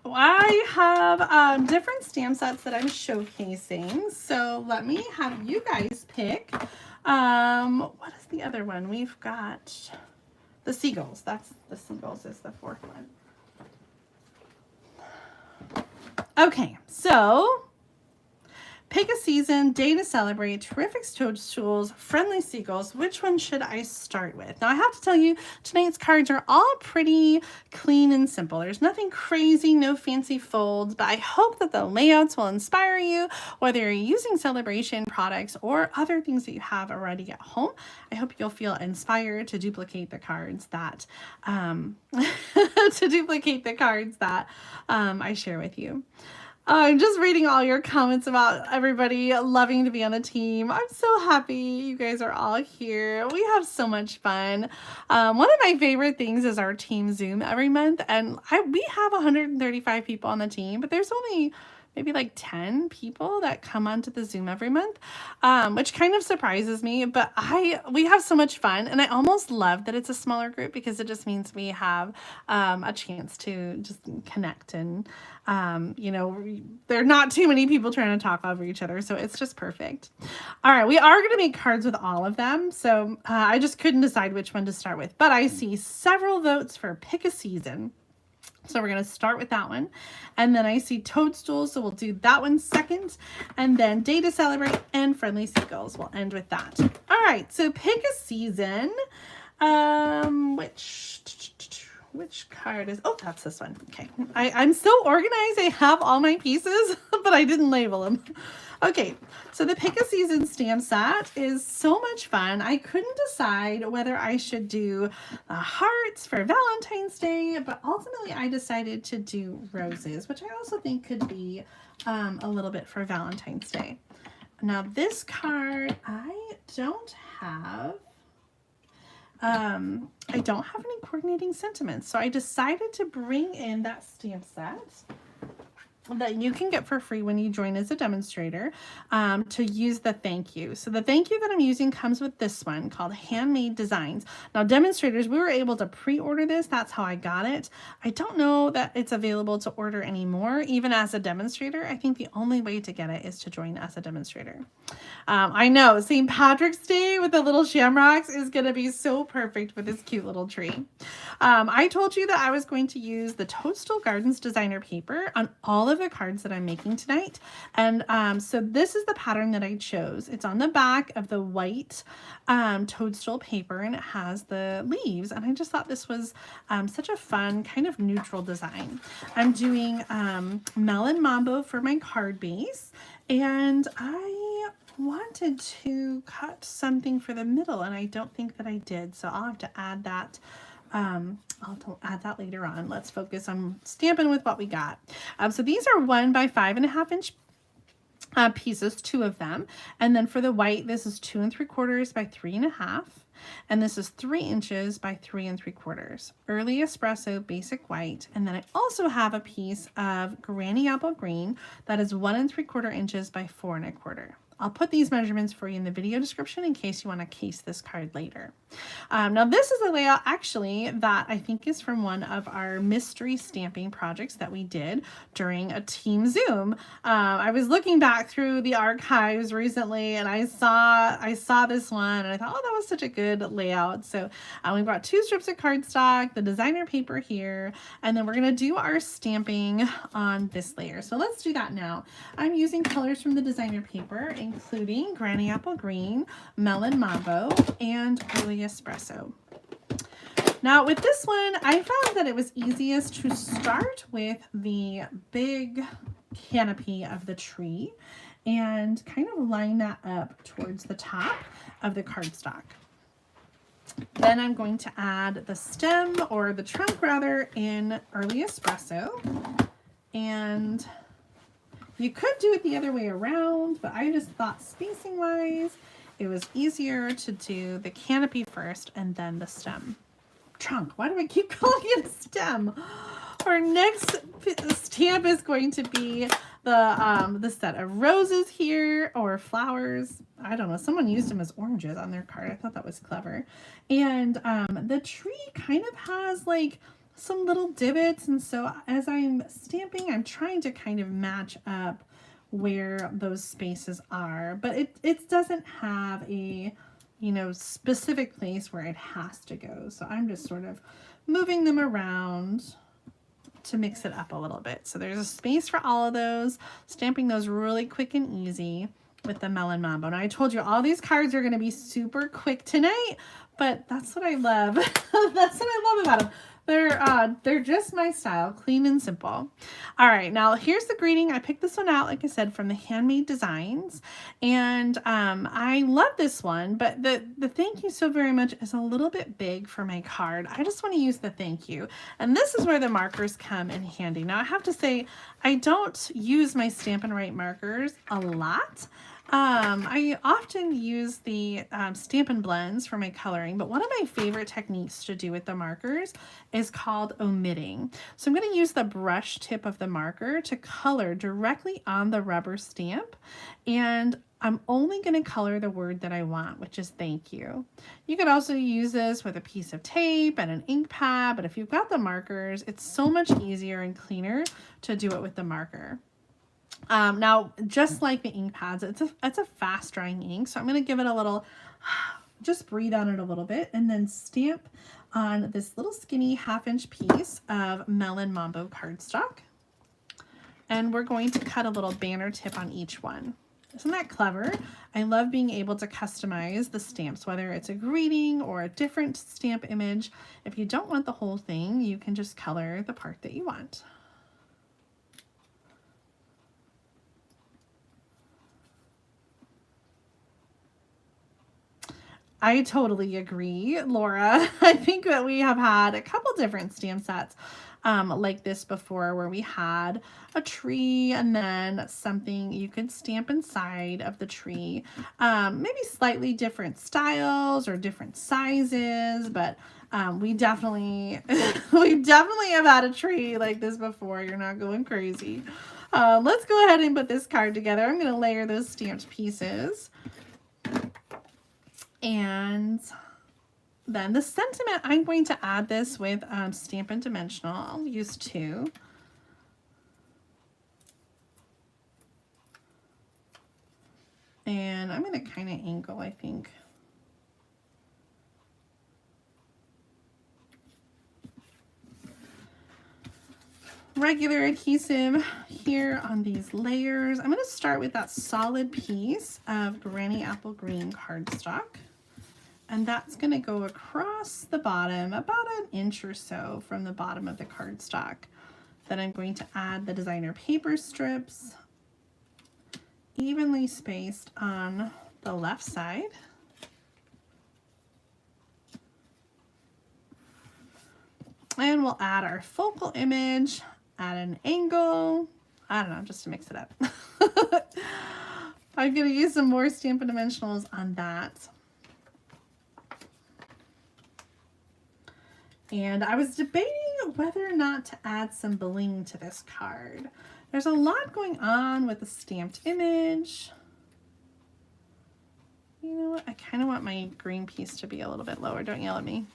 I have different stamp sets that I'm showcasing, so let me have you guys pick. What is the other one? We've got the seagulls. That's the seagulls is the 4th one. Okay, so pick a season, day to celebrate, terrific toadstools, friendly seagulls. Which one should I start with? Now, I have to tell you, tonight's cards are all pretty clean and simple. There's nothing crazy, no fancy folds, but I hope that the layouts will inspire you, whether you're using Sale-a-Bration products or other things that you have already at home. I hope you'll feel inspired to duplicate the cards that I share with you. I'm just reading all your comments about everybody loving to be on the team. I'm so happy you guys are all here. We have so much fun. One of my favorite things is our team Zoom every month, and we have 135 people on the team, but there's only maybe like 10 people that come onto the Zoom every month, which kind of surprises me, but we have so much fun, and I almost love that it's a smaller group because it just means we have a chance to just connect, and you know, there are not too many people trying to talk over each other, so it's just perfect. All right, we are going to make cards with all of them, so I just couldn't decide which one to start with, but I see several votes for pick a season. So we're going to start with that one. And then I see Toadstool, so we'll do that one second. And then Day to Celebrate and Friendly Seagulls. We'll end with that. All right, so pick a season. Which card is... Oh, that's this one. Okay. I'm so organized. I have all my pieces, but I didn't label them. Okay, so the Pick a Season stamp set is so much fun. I couldn't decide whether I should do hearts for Valentine's Day, but ultimately I decided to do roses, which I also think could be a little bit for Valentine's Day. Now this card, I don't have any coordinating sentiments, so I decided to bring in that stamp set. that you can get for free when you join as a demonstrator to use the thank you. So the thank you that I'm using comes with this one called Handmade Designs. Now demonstrators, we were able to pre-order this. That's how I got it. I don't know that it's available to order anymore, even as a demonstrator. I think the only way to get it is to join as a demonstrator. I know St. Patrick's Day with the little shamrocks is going to be so perfect with this cute little tree. I told you that I was going to use the Toadstool Gardens designer paper on all of the cards that I'm making tonight. And so this is the pattern that I chose. It's on the back of the white Toadstool paper, and it has the leaves. And I just thought this was such a fun kind of neutral design. I'm doing Melon Mambo for my card base, and I wanted to cut something for the middle, and I don't think that I did, so I'll have to add that. I'll add that later on. Let's focus on stamping with what we got. So these are 1 by 5.5 inch pieces, 2 of them, and then for the white, this is 2 3/4 by 3.5, and this is 3 inches by 3 3/4. Early espresso basic white, and then I also have a piece of granny apple green that is 1 3/4 inches by 4 1/4. I'll put these measurements for you in the video description in case you want to case this card later. Now this is a layout actually that I think is from one of our mystery stamping projects that we did during a team Zoom. I was looking back through the archives recently, and I saw this one, and I thought, oh, that was such a good layout. So we brought 2 strips of cardstock, the designer paper here, and then we're going to do our stamping on this layer. So let's do that now. I'm using colors from the designer paper, including Granny Apple Green, Melon Mambo, and Early Espresso. Now with this one, I found that it was easiest to start with the big canopy of the tree and kind of line that up towards the top of the cardstock. Then I'm going to add the stem, or the trunk rather, in Early Espresso, and you could do it the other way around, but I just thought spacing wise, it was easier to do the canopy first and then the stem. Trunk, why do I keep calling it a stem? Our next stamp is going to be the set of roses here, or flowers. I don't know, someone used them as oranges on their card. I thought that was clever. And the tree kind of has like some little divots, and so as I'm stamping, I'm trying to kind of match up where those spaces are, but it doesn't have a, you know, specific place where it has to go. So I'm just sort of moving them around to mix it up a little bit. So there's a space for all of those, stamping those really quick and easy with the Melon Mambo. And I told you all these cards are going to be super quick tonight, but that's what I love. That's what I love about them. They're just my style, clean and simple. All right, now here's the greeting. I picked this one out, like I said, from the Handmade Designs, and I love this one, but the thank you so very much is a little bit big for my card. I just want to use the thank you, and this is where the markers come in handy. Now I have to say, I don't use my Stampin' Write markers a lot. I often use the Stampin' Blends for my coloring, but one of my favorite techniques to do with the markers is called omitting. So I'm going to use the brush tip of the marker to color directly on the rubber stamp, and I'm only going to color the word that I want, which is thank you. You could also use this with a piece of tape and an ink pad, but if you've got the markers, it's so much easier and cleaner to do it with the marker. Now, just like the ink pads, it's a fast drying ink, so I'm going to give it a little, just breathe on it a little bit, and then stamp on this little skinny 1/2 inch piece of Melon Mambo cardstock. And we're going to cut a little banner tip on each one. Isn't that clever? I love being able to customize the stamps, whether it's a greeting or a different stamp image. If you don't want the whole thing, you can just color the part that you want. I totally agree, Laura. I think that we have had a couple different stamp sets like this before, where we had a tree and then something you could stamp inside of the tree. Maybe slightly different styles or different sizes, but we definitely have had a tree like this before. You're not going crazy. Let's go ahead and put this card together. I'm going to layer those stamped pieces. And then the sentiment, I'm going to add this with Stampin' Dimensional. I'll use 2. And I'm going to kind of angle, I think. Regular adhesive here on these layers. I'm going to start with that solid piece of Granny Apple Green cardstock. And that's going to go across the bottom about an inch or so from the bottom of the cardstock. Then I'm going to add the designer paper strips evenly spaced on the left side. And we'll add our focal image at an angle. I don't know, just to mix it up. I'm going to use some more Stampin' Dimensionals on that. And I was debating whether or not to add some bling to this card. There's a lot going on with the stamped image. You know what? I kind of want my green piece to be a little bit lower. Don't yell at me.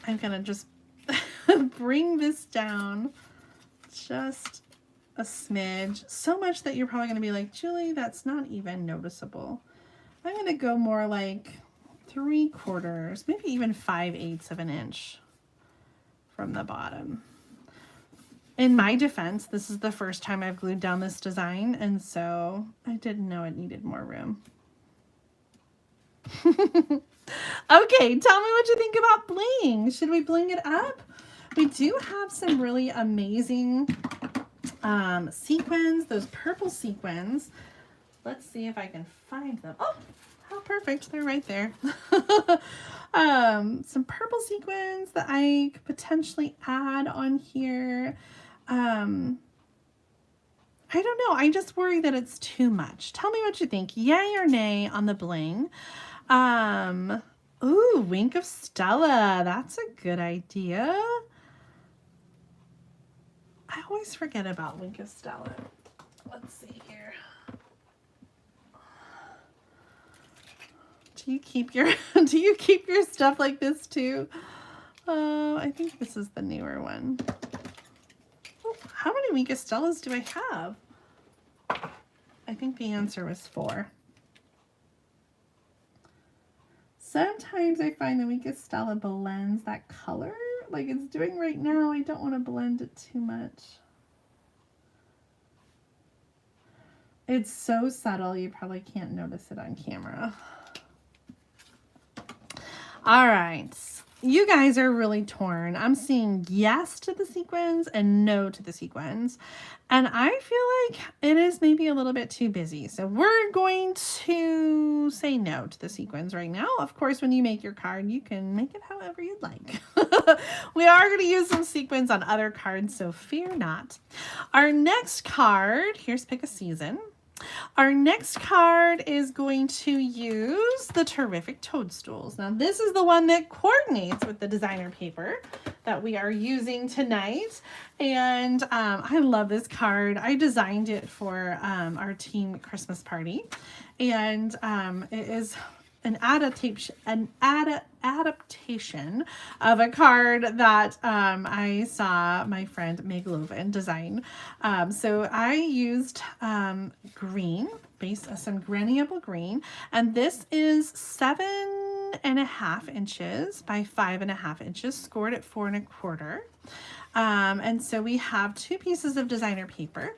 I'm going to just bring this down just a smidge, so much that you're probably going to be like, Julie, that's not even noticeable. I'm going to go more like 3/4, maybe even 5/8 of an inch from the bottom. In my defense, this is the first time I've glued down this design, and so I didn't know it needed more room. Okay, tell me what you think about bling. Should we bling it up? We do have some really amazing sequins, those purple sequins. Let's see if I can find them. Oh, how perfect. They're right there. Some purple sequins that I could potentially add on here. I don't know. I just worry that it's too much. Tell me what you think. Yay or nay on the bling. Ooh, Wink of Stella. That's a good idea. I always forget about Wink of Stella. Let's see here. Do you keep your stuff like this too? I think this is the newer one. Oh, how many Wink of Stellas do I have? I think the answer was 4. Sometimes I find the Wink of Stella blends that color like it's doing right now. I don't want to blend it too much. It's so subtle, you probably can't notice it on camera. All right, you guys are really torn. I'm seeing yes to the sequins and no to the sequins. And I feel like it is maybe a little bit too busy. So we're going to say no to the sequins right now. Of course, when you make your card, you can make it however you'd like. We are going to use some sequins on other cards, so fear not. Our next card, here's Pick a Season. Our next card is going to use the terrific Toadstools. Now this is the one that coordinates with the designer paper that we are using tonight. And I love this card. I designed it for our team Christmas party. And it is an adaptation of a card that I saw my friend Meg Loven design. So I used green, some Granny Apple Green, and this is 7.5 inches by 5.5 inches, scored at 4 1/4. And so we have 2 pieces of designer paper,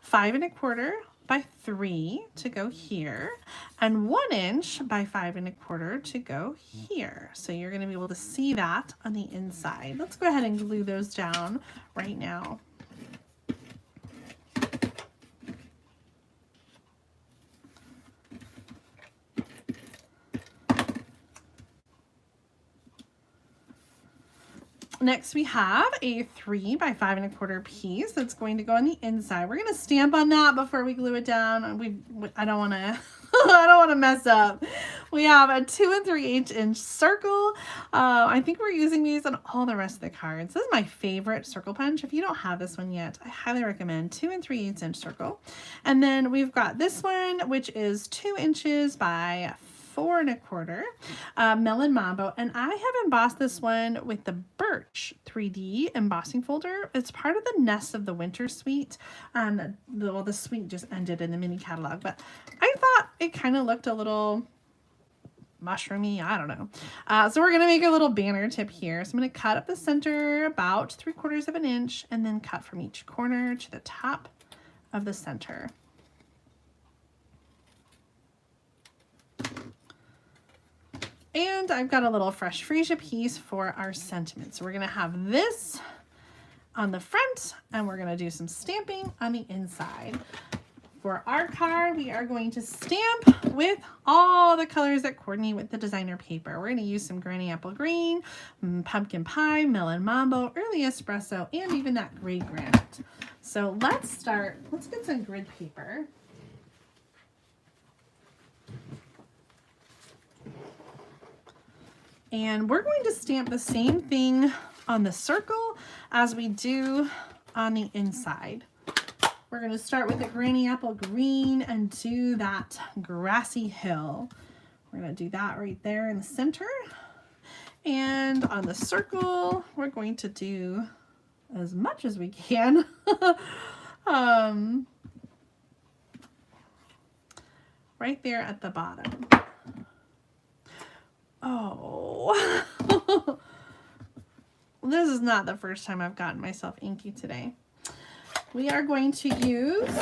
5 1/4 by 3 to go here, and 1 inch by 5 1/4 to go here. So you're going to be able to see that on the inside. Let's go ahead and glue those down right now. Next, we have a 3 by 5 1/4 piece that's going to go on the inside. We're going to stamp on that before we glue it down. I don't want to I don't want to mess up. We have a 2 3/8 inch circle. I think we're using these on all the rest of the cards. This is my favorite circle punch. If you don't have this one yet, I highly recommend 2 3/8 inch circle. And then we've got this one, which is 2 inches by 4 1/4, Melon Mambo, and I have embossed this one with the Birch 3D embossing folder. It's part of the Nest of the Winter suite. The suite just ended in the mini catalog, but I thought it kind of looked a little mushroomy. I don't know. So we're going to make a little banner tip here. So I'm going to cut up the center about 3/4 of an inch and then cut from each corner to the top of the center. And I've got a little fresh freesia piece for our sentiment. So we're going to have this on the front and we're going to do some stamping on the inside. For our card, we are going to stamp with all the colors that coordinate with the designer paper. We're going to use some Granny Apple Green, Pumpkin Pie, Melon Mambo, Early Espresso, and even that gray granite. So let's start. Let's get some grid paper. And we're going to stamp the same thing on the circle as we do on the inside. We're going to start with the Granny Apple Green and do that grassy hill. We're going to do that right there in the center. And on the circle, we're going to do as much as we can. Right there at the bottom. Oh, this is not the first time I've gotten myself inky today. We are going to use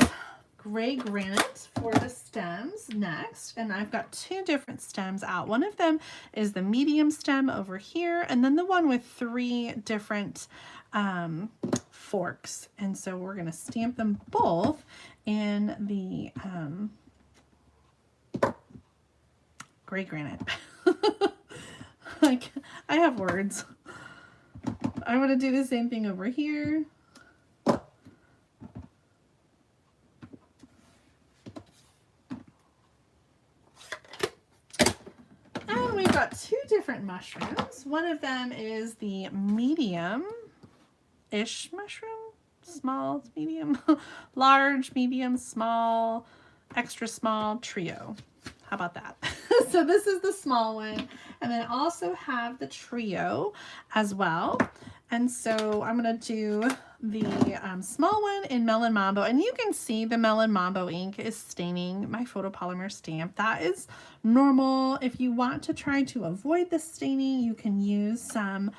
gray granite for the stems next, and I've got 2 different stems out. One of them is the medium stem over here, and then the one with 3 different forks. And so we're going to stamp them both in the gray granite. Like, I have words. I'm going to do the same thing over here. And we've got 2 different mushrooms. One of them is the medium-ish mushroom. Small, medium, large, medium, small, extra small trio. How about that? So this is the small one, and then I also have the trio as well. And so I'm going to do the small one in Melon Mambo, and you can see the Melon Mambo ink is staining my photopolymer stamp. That is normal. If you want to try to avoid the staining, you can use some,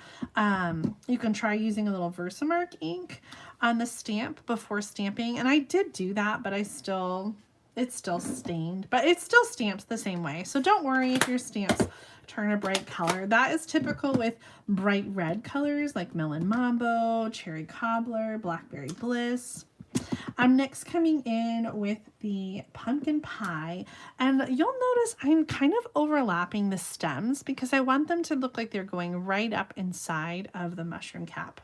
you can try using a little Versamark ink on the stamp before stamping. And I did do that, but it's still stained, but it still stamps the same way. So don't worry if your stamps turn a bright color. That is typical with bright red colors like Melon Mambo, Cherry Cobbler, Blackberry Bliss. I'm next coming in with the Pumpkin Pie, and you'll notice I'm kind of overlapping the stems because I want them to look like they're going right up inside of the mushroom cap.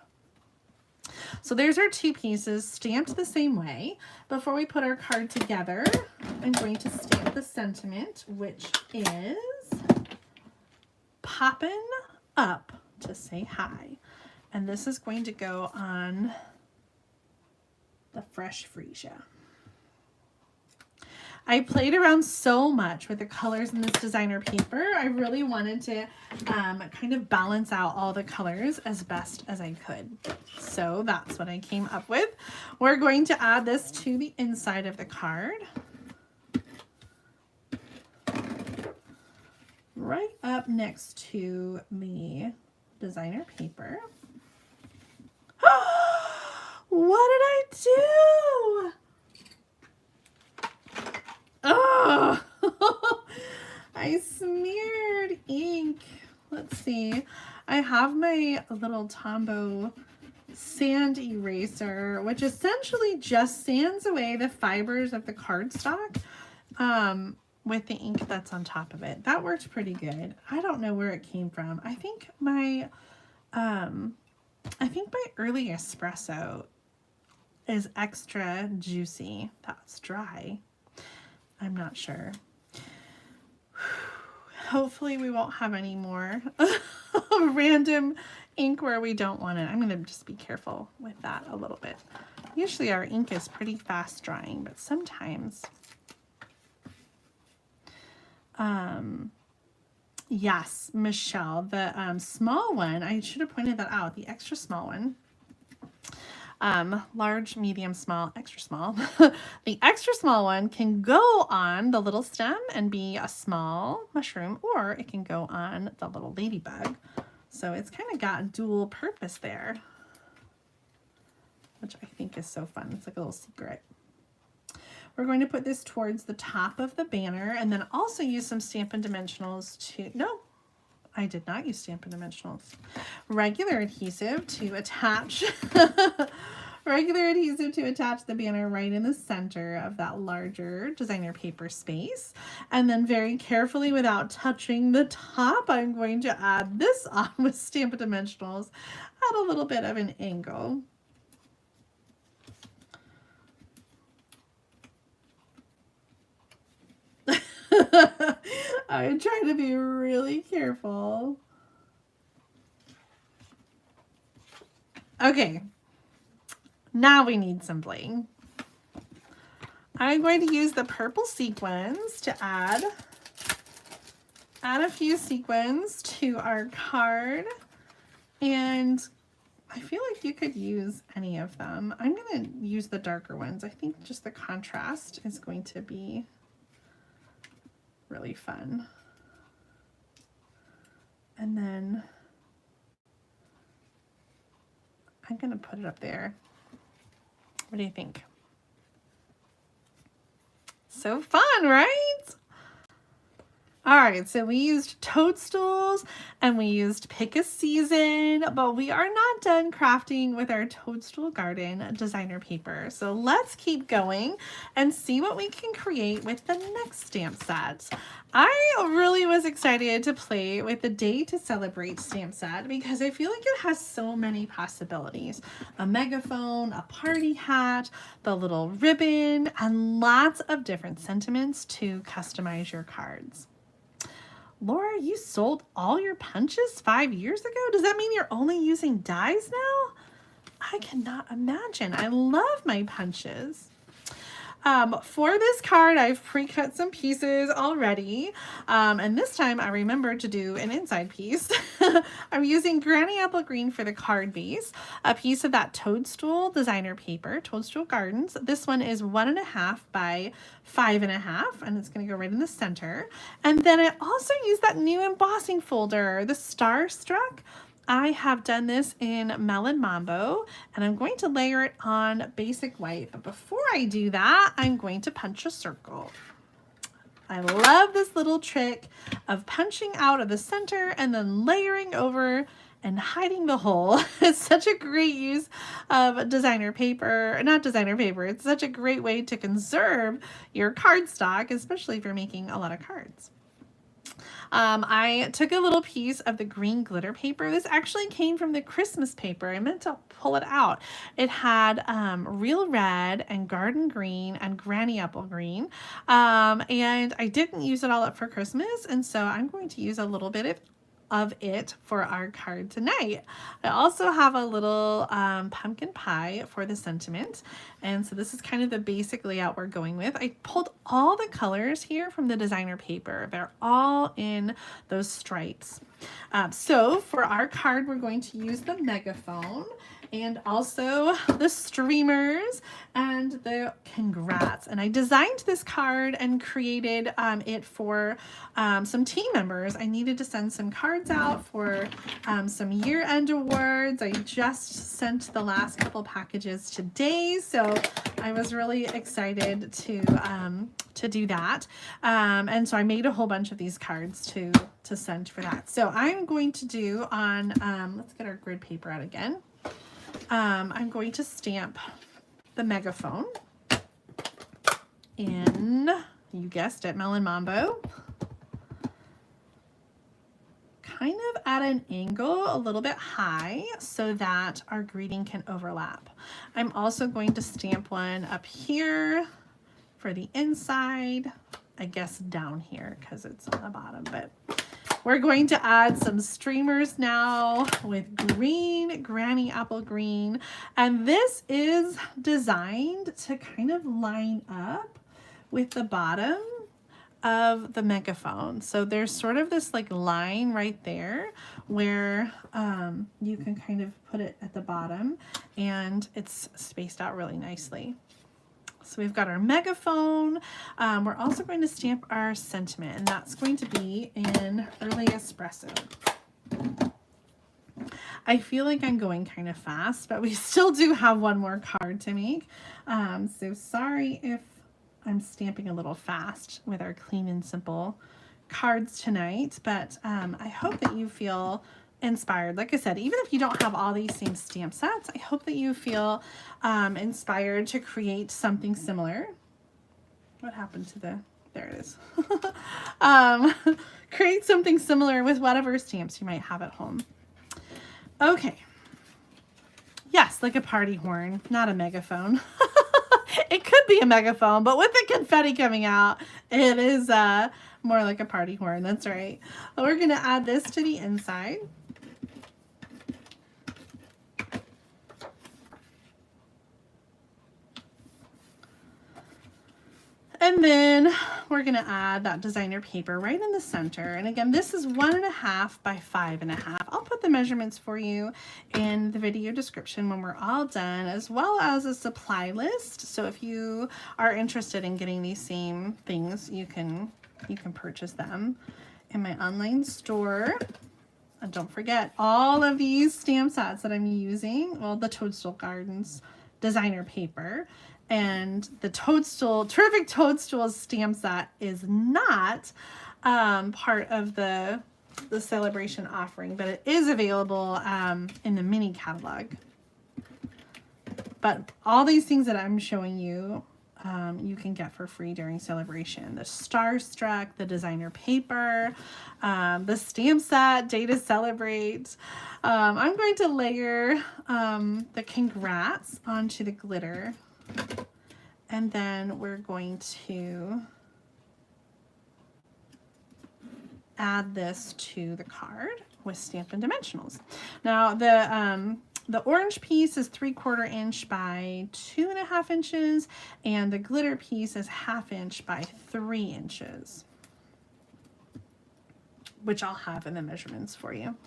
So there's our 2 pieces stamped the same way. Before we put our card together, I'm going to stamp the sentiment, which is poppin' up to say hi. And this is going to go on the fresh freesia. I played around so much with the colors in this designer paper. I really wanted to kind of balance out all the colors as best as I could. So that's what I came up with. We're going to add this to the inside of the card. Right up next to the designer paper. What did I do? Oh, I smeared ink. Let's see. I have my little Tombow sand eraser, which essentially just sands away the fibers of the cardstock with the ink that's on top of it. That worked pretty good. I don't know where it came from. I think my Early Espresso is extra juicy. That's dry. I'm not sure. hopefully we won't have any more random ink where we don't want it. I'm going to just be careful with that a little bit. Usually our ink is pretty fast drying, but sometimes, yes, Michelle, the small one, I should have pointed that out, the extra small one, large, medium, small, extra small. The extra small one can go on the little stem and be a small mushroom, or it can go on the little ladybug. So it's kind of got dual purpose there, which I think is so fun. It's like a little secret. We're going to put this towards the top of the banner and then also use some Stampin' Dimensionals to, no, I did not use Stampin' Dimensionals. Regular adhesive to attach, regular adhesive to attach the banner right in the center of that larger designer paper space. And then very carefully, without touching the top, I'm going to add this on with Stampin' Dimensionals at a little bit of an angle. I'm trying to be really careful. Okay, now we need some bling. I'm going to use the purple sequins to add a few sequins to our card, and I feel like you could use any of them. I'm going to use the darker ones. I think just the contrast is going to be really fun. And then I'm going to put it up there. What do you think? So fun, right? All right, so we used toadstools and we used pick a season, but we are not done crafting with our toadstool garden designer paper. So let's keep going and see what we can create with the next stamp set. I really was excited to play with the Day to Celebrate stamp set because I feel like it has so many possibilities. A megaphone, a party hat, the little ribbon, and lots of different sentiments to customize your cards. Laura, you sold all your punches 5 years ago? Does that mean you're only using dies now? I cannot imagine. I love my punches. For this card, I've pre-cut some pieces already. And this time I remembered to do an inside piece. I'm using Granny Apple Green for the card base, a piece of that Toadstool designer paper, Toadstool Gardens. This one is 1.5 by 5.5, and it's going to go right in the center. And then I also used that new embossing folder, the Starstruck. I have done this in Melon Mambo, and I'm going to layer it on basic white. But before I do that, I'm going to punch a circle. I love this little trick of punching out of the center and then layering over and hiding the hole. It's such a great use of designer paper, not designer paper. It's such a great way to conserve your cardstock, especially if you're making a lot of cards. I took a little piece of the green glitter paper. This actually came from the Christmas paper. I meant to pull it out. It had real red and garden green and granny apple green. And I didn't use it all up for Christmas. And so I'm going to use a little bit of it for our card tonight. I also have a little pumpkin pie for the sentiment. And so this is kind of the basic layout we're going with. I pulled all the colors here from the designer paper. They're all in those stripes. So for our card, we're going to use the megaphone and also the streamers and the congrats. And I designed this card and created it for some team members. I needed to send some cards out for some year-end awards. I just sent the last couple packages today, so I was really excited to do that. And so I made a whole bunch of these cards to send for that. So I'm going to do on, let's get our grid paper out again. I'm going to stamp the megaphone in, you guessed it, Melon Mambo. Kind of at an angle a little bit high so that our greeting can overlap. I'm also going to stamp one up here for the inside. I guess down here because it's on the bottom, but we're going to add some streamers now with green, Granny Apple Green. And this is designed to kind of line up with the bottom of the megaphone. So there's sort of this like line right there where you can kind of put it at the bottom, and it's spaced out really nicely. So we've got our megaphone. We're also going to stamp our sentiment, and that's going to be in Early Espresso. I feel like I'm going kind of fast, but we still do have one more card to make. So sorry if I'm stamping a little fast with our clean and simple cards tonight, but I hope that you feel inspired. Like I said, even if you don't have all these same stamp sets, I hope that you feel inspired to create something similar. What happened to the, there it is. Create something similar with whatever stamps you might have at home. Okay. Yes, like a party horn, not a megaphone. It could be a megaphone, but with the confetti coming out, it is more like a party horn. That's right. We're going to add this to the inside. And then we're going to add that designer paper right in the center. And again, this is 1.5 by 5.5. I'll put the measurements for you in the video description when we're all done, as well as a supply list. So if you are interested in getting these same things, you can purchase them in my online store. And don't forget all of these stamp sets that I'm using. Well, the Toadstool Gardens designer paper. And the Toadstool, terrific Toadstool stamp set is not part of the Sale-a-Bration offering, but it is available in the mini catalog. But all these things that I'm showing you, you can get for free during Sale-a-Bration. The Starstruck, the designer paper, the stamp set, Day to Celebrate. I'm going to layer the congrats onto the glitter. And then we're going to add this to the card with Stampin' Dimensionals. Now the orange piece is 3/4 inch by 2.5 inches, and the glitter piece is 1/2 inch by 3 inches, which I'll have in the measurements for you.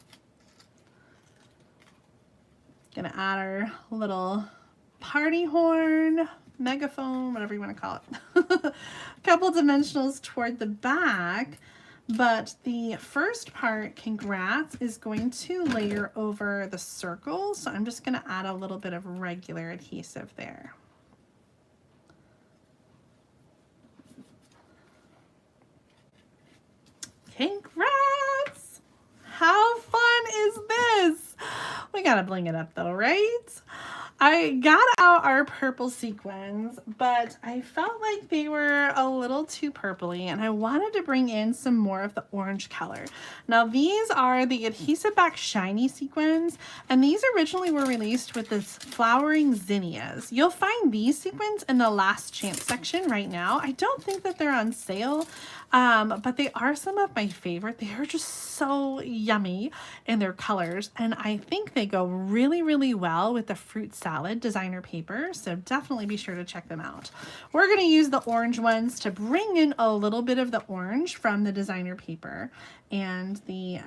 Gonna add our little party horn, megaphone, whatever you want to call it. A couple dimensionals toward the back, but the first part, congrats, is going to layer over the circle. So I'm just going to add a little bit of regular adhesive there. Congrats! How fun is this? We gotta bling it up though, right? I got out our purple sequins, but I felt like they were a little too purpley, and I wanted to bring in some more of the orange color. Now these are the Adhesive Back Shiny sequins, and these originally were released with this flowering zinnias. You'll find these sequins in the last chance section right now. I don't think that they're on sale, but they are some of my favorite. They are just so yummy in their colors, and I think they go really, really well with the fruit salad designer paper, so definitely be sure to check them out. We're going to use the orange ones to bring in a little bit of the orange from the designer paper and the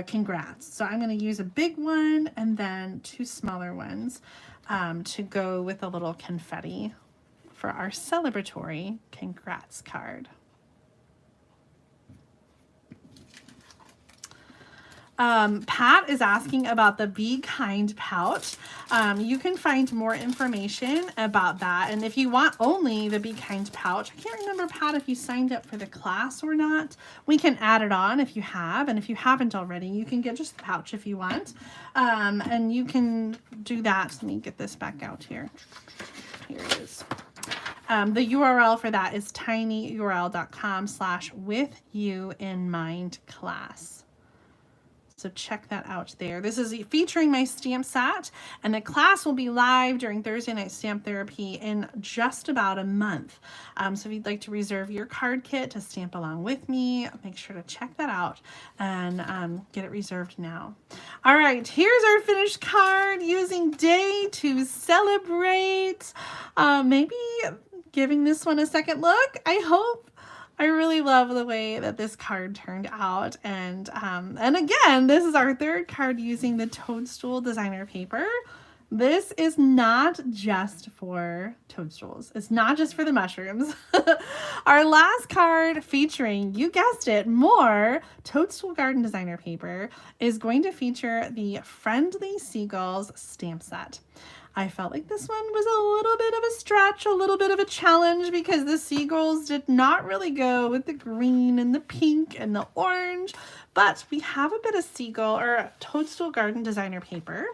congrats. So I'm going to use a big one and then 2 smaller ones to go with a little confetti for our celebratory congrats card. Pat is asking about the Be Kind pouch. You can find more information about that. And if you want only the Be Kind pouch, I can't remember, Pat, if you signed up for the class or not. We can add it on if you have. And if you haven't already, you can get just the pouch if you want. And you can do that. Let me get this back out here. Here it is. The URL for that is tinyurl.com/withyouinmindclass. So check that out there. This is featuring my stamp set, and the class will be live during Thursday Night Stamp Therapy in just about a month. So if you'd like to reserve your card kit to stamp along with me, make sure to check that out and get it reserved now. All right, here's our finished card using Day to Celebrate. Maybe giving this one a second look, I hope. I really love the way that this card turned out. And again, this is our third card using the Toadstool designer paper. This is not just for toadstools. It's not just for the mushrooms. Our last card featuring, you guessed it, more Toadstool Garden designer paper is going to feature the Friendly Seagulls stamp set. I felt like this one was a little bit of a stretch, a little bit of a challenge, because the seagulls did not really go with the green and the pink and the orange, but we have a bit of seagull or Toadstool Garden designer paper.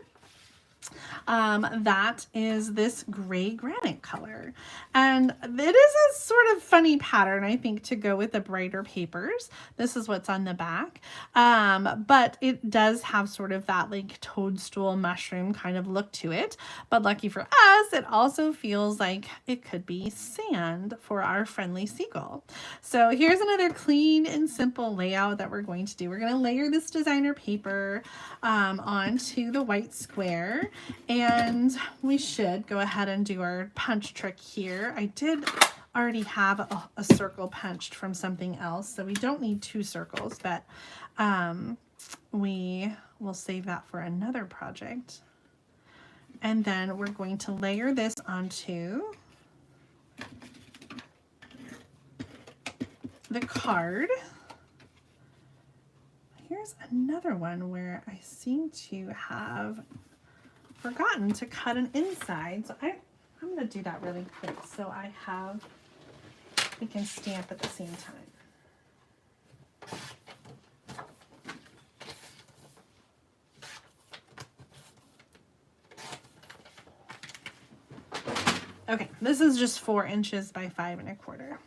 That is this gray granite color, and it is a sort of funny pattern, I think, to go with the brighter papers. This is what's on the back, but it does have sort of that like toadstool mushroom kind of look to it, but lucky for us, it also feels like it could be sand for our friendly seagull. So here's another clean and simple layout that we're going to do. We're going to layer this designer paper onto the white square, and we should go ahead and do our punch trick here. I did already have a circle punched from something else, so we don't need two circles, but we will save that for another project. And then we're going to layer this onto the card. Here's another one where I seem to have forgotten to cut an inside, so I'm going to do that really quick so we can stamp at the same time. Okay, this is just 4 inches by 5 1/4.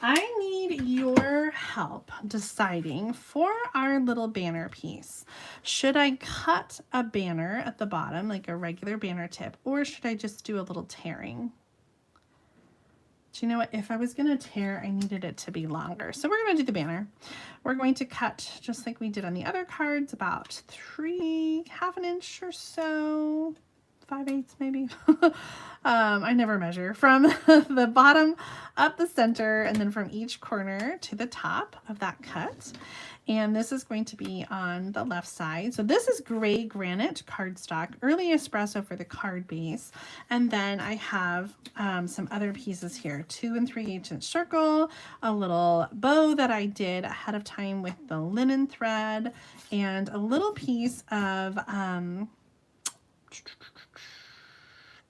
I need your help deciding for our little banner piece. Should I cut a banner at the bottom, like a regular banner tip, or should I just do a little tearing? Do you know what? If I was going to tear, I needed it to be longer. So we're going to do the banner. We're going to cut, just like we did on the other cards, about 1/2 inch or so. 5/8 maybe. I never measure. From the bottom up the center, and then from each corner to the top of that cut. And this is going to be on the left side. So this is gray granite cardstock, early espresso for the card base. And then I have some other pieces here, 2 3/8 inch circle, a little bow that I did ahead of time with the linen thread, and a little piece of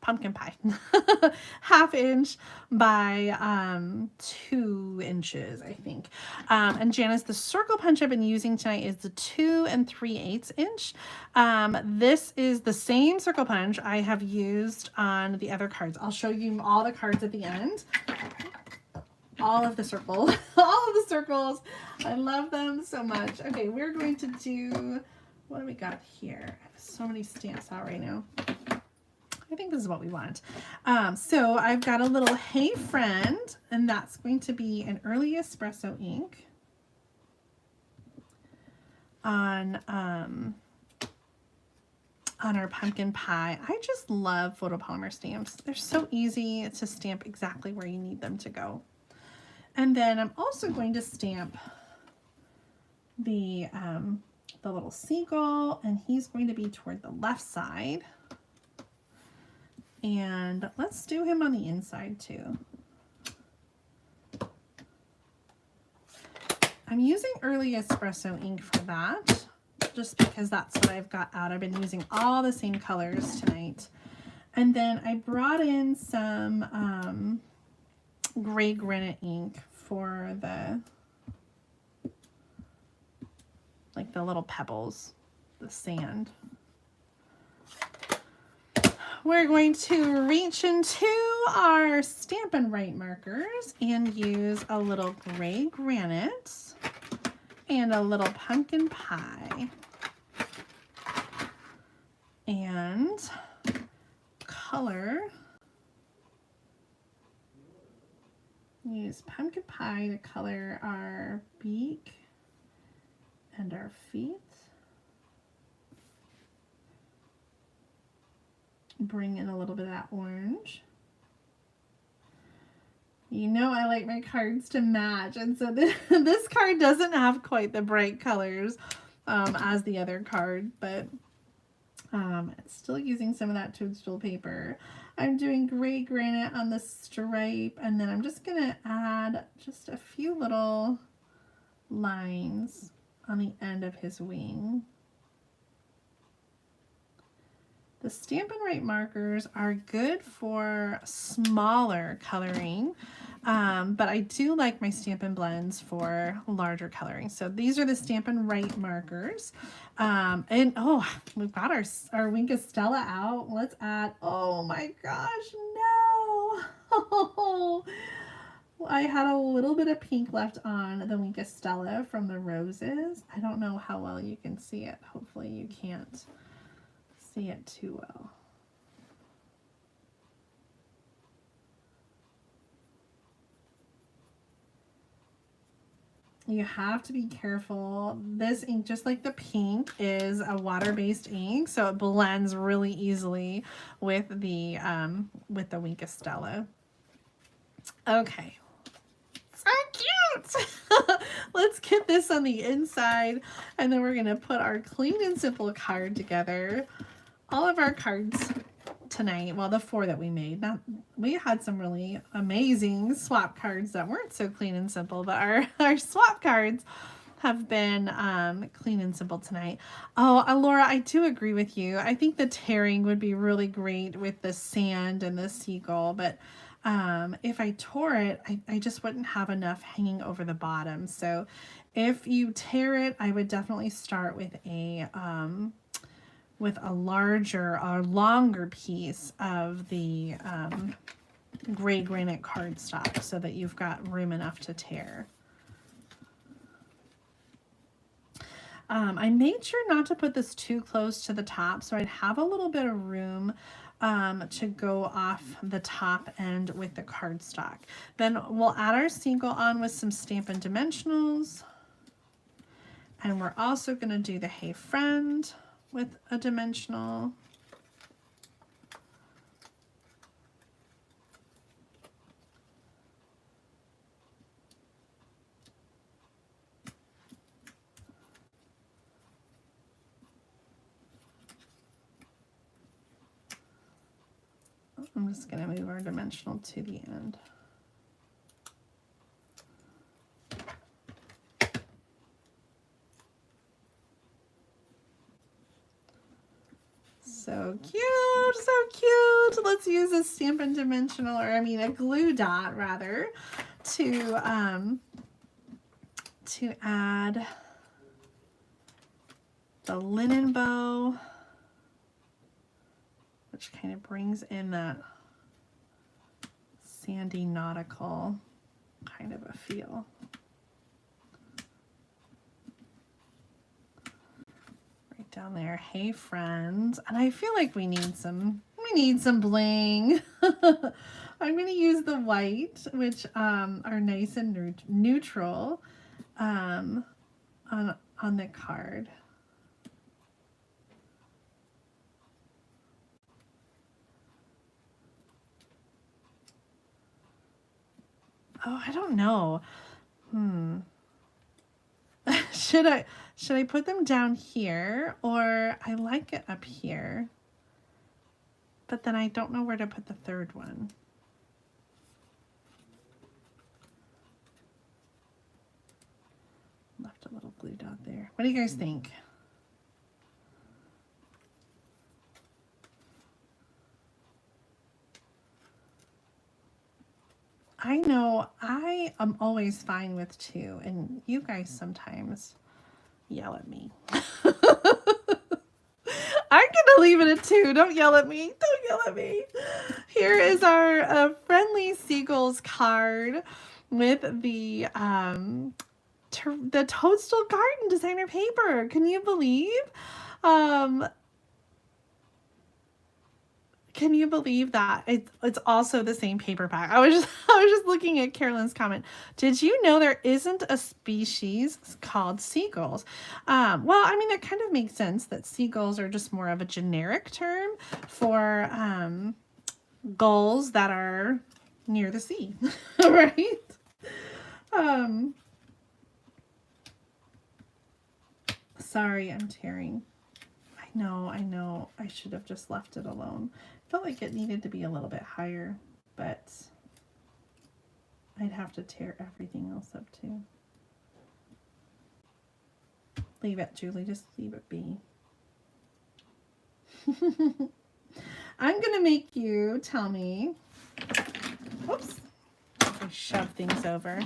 pumpkin pie, 1/2 inch by 2 inches, I think. And Janice, the circle punch I've been using tonight is the 2 3/8 inch. This is the same circle punch I have used on the other cards. I'll show you all the cards at the end. All of the circles, all of the circles. I love them so much. Okay, we're going to do, what do we got here? I have so many stamps out right now. I think this is what we want. So I've got a little Hey Friend, and that's going to be an early espresso ink on our pumpkin pie. I just love photopolymer stamps. They're so easy to stamp exactly where you need them to go. And then I'm also going to stamp the little seagull, and he's going to be toward the left side. And let's do him on the inside too. I'm using early espresso ink for that, just because that's what I've got out. I've been using all the same colors tonight. And then I brought in some gray granite ink for the, like the little pebbles, the sand. We're going to reach into our Stampin' Write markers and use a little gray granite and a little pumpkin pie. And color. Use pumpkin pie to color our beak and our feet. Bring in a little bit of that orange. You know I like my cards to match, and so this card doesn't have quite the bright colors as the other card, but it's still using some of that Toadstool paper. I'm doing gray granite on the stripe, and then I'm just going to add just a few little lines on the end of his wing. The Stampin' Right markers are good for smaller coloring, but I do like my Stampin' Blends for larger coloring. So these are the Stampin' Right markers. And oh, we've got our Wink of Stella out. Let's add, oh my gosh, no. Oh, I had a little bit of pink left on the Wink of Stella from the roses. I don't know how well you can see it. Hopefully you can't see it too well. You have to be careful. This ink, just like the pink, is a water-based ink, so it blends really easily with the Wink of Stella. Okay, so cute. Let's get this on the inside, and then we're gonna put our clean and simple card together. All of our cards tonight, well, the 4 that we made, we had some really amazing swap cards that weren't so clean and simple, but our swap cards have been clean and simple tonight. Oh, Laura, I do agree with you. I think the tearing would be really great with the sand and the seagull, but if I tore it, I just wouldn't have enough hanging over the bottom. So if you tear it, I would definitely start with a larger or longer piece of the gray granite cardstock so that you've got room enough to tear. I made sure not to put this too close to the top, so I'd have a little bit of room to go off the top end with the cardstock. Then we'll add our seagull on with some Stampin' Dimensionals. And we're also going to do the Hey Friend with a dimensional. I'm just going to move our dimensional to the end. So cute, so cute. Let's use a Stampin' Dimensional, or I mean a glue dot rather, to add the linen bow, which kind of brings in that sandy nautical kind of a feel. Right down there, Hey Friends. And I feel like we need some bling. I'm going to use the white, which are nice and neutral on the card. Oh, I don't know. Should I put them down here, or I like it up here, but then I don't know where to put the third one. Left a little glue dot there. What do you guys think? I know I am always fine with 2, and you guys sometimes yell at me. I'm gonna leave it at 2. Don't yell at me. Don't yell at me. Here is our Friendly Seagulls card with the the Toadstool Garden designer paper. Can you believe? Can you believe that? It's also the same paper pack. I was just looking at Carolyn's comment. Did you know there isn't a species called seagulls? Well, I mean, that kind of makes sense that seagulls are just more of a generic term for gulls that are near the sea, right? Sorry, I'm tearing. I know. I should have just left it alone. Felt like it needed to be a little bit higher, but I'd have to tear everything else up too. Leave it, Julie. Just leave it be. I'm going to make you tell me. Oops. I shove things over.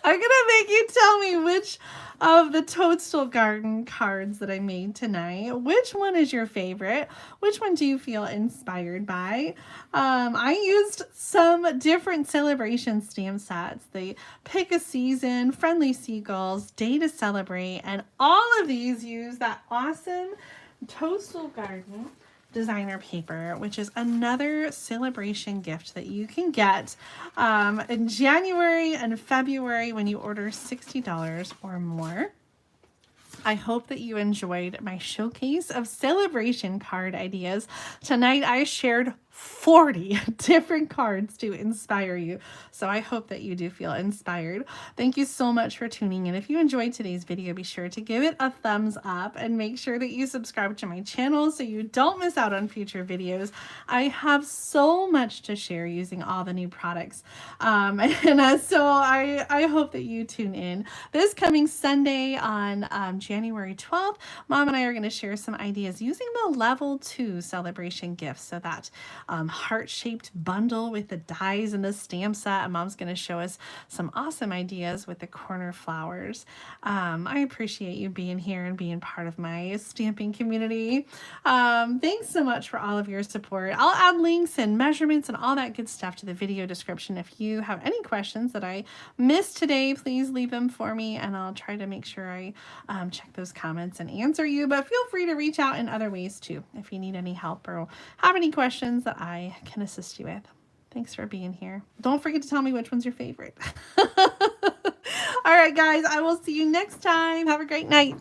I'm going to make you tell me which of the Toadstool Garden cards that I made tonight, which one is your favorite? Which one do you feel inspired by? I used some different Sale-a-Bration stamp sets. The Pick a Season, Friendly Seagulls, Day to Celebrate, and all of these use that awesome Toadstool Garden designer paper, which is another Sale-a-Bration gift that you can get in January and February when you order $60 or more. I hope that you enjoyed my showcase of Sale-a-Bration card ideas. Tonight I shared 40 different cards to inspire you. So I hope that you do feel inspired. Thank you so much for tuning in. If you enjoyed today's video, be sure to give it a thumbs up and make sure that you subscribe to my channel so you don't miss out on future videos. I have so much to share using all the new products. So I hope that you tune in. This coming Sunday on January 12th, Mom and I are going to share some ideas using the level 2 Sale-a-Bration gifts. So that heart-shaped bundle with the dies and the stamp set, and Mom's going to show us some awesome ideas with the corner flowers. I appreciate you being here and being part of my stamping community. Thanks so much for all of your support. I'll add links and measurements and all that good stuff to the video description. If you have any questions that I missed today, please leave them for me and I'll try to make sure I check those comments and answer you. But feel free to reach out in other ways too if you need any help or have any questions that I can assist you with. Thanks for being here. Don't forget to tell me which one's your favorite. All right, guys, I will see you next time. Have a great night.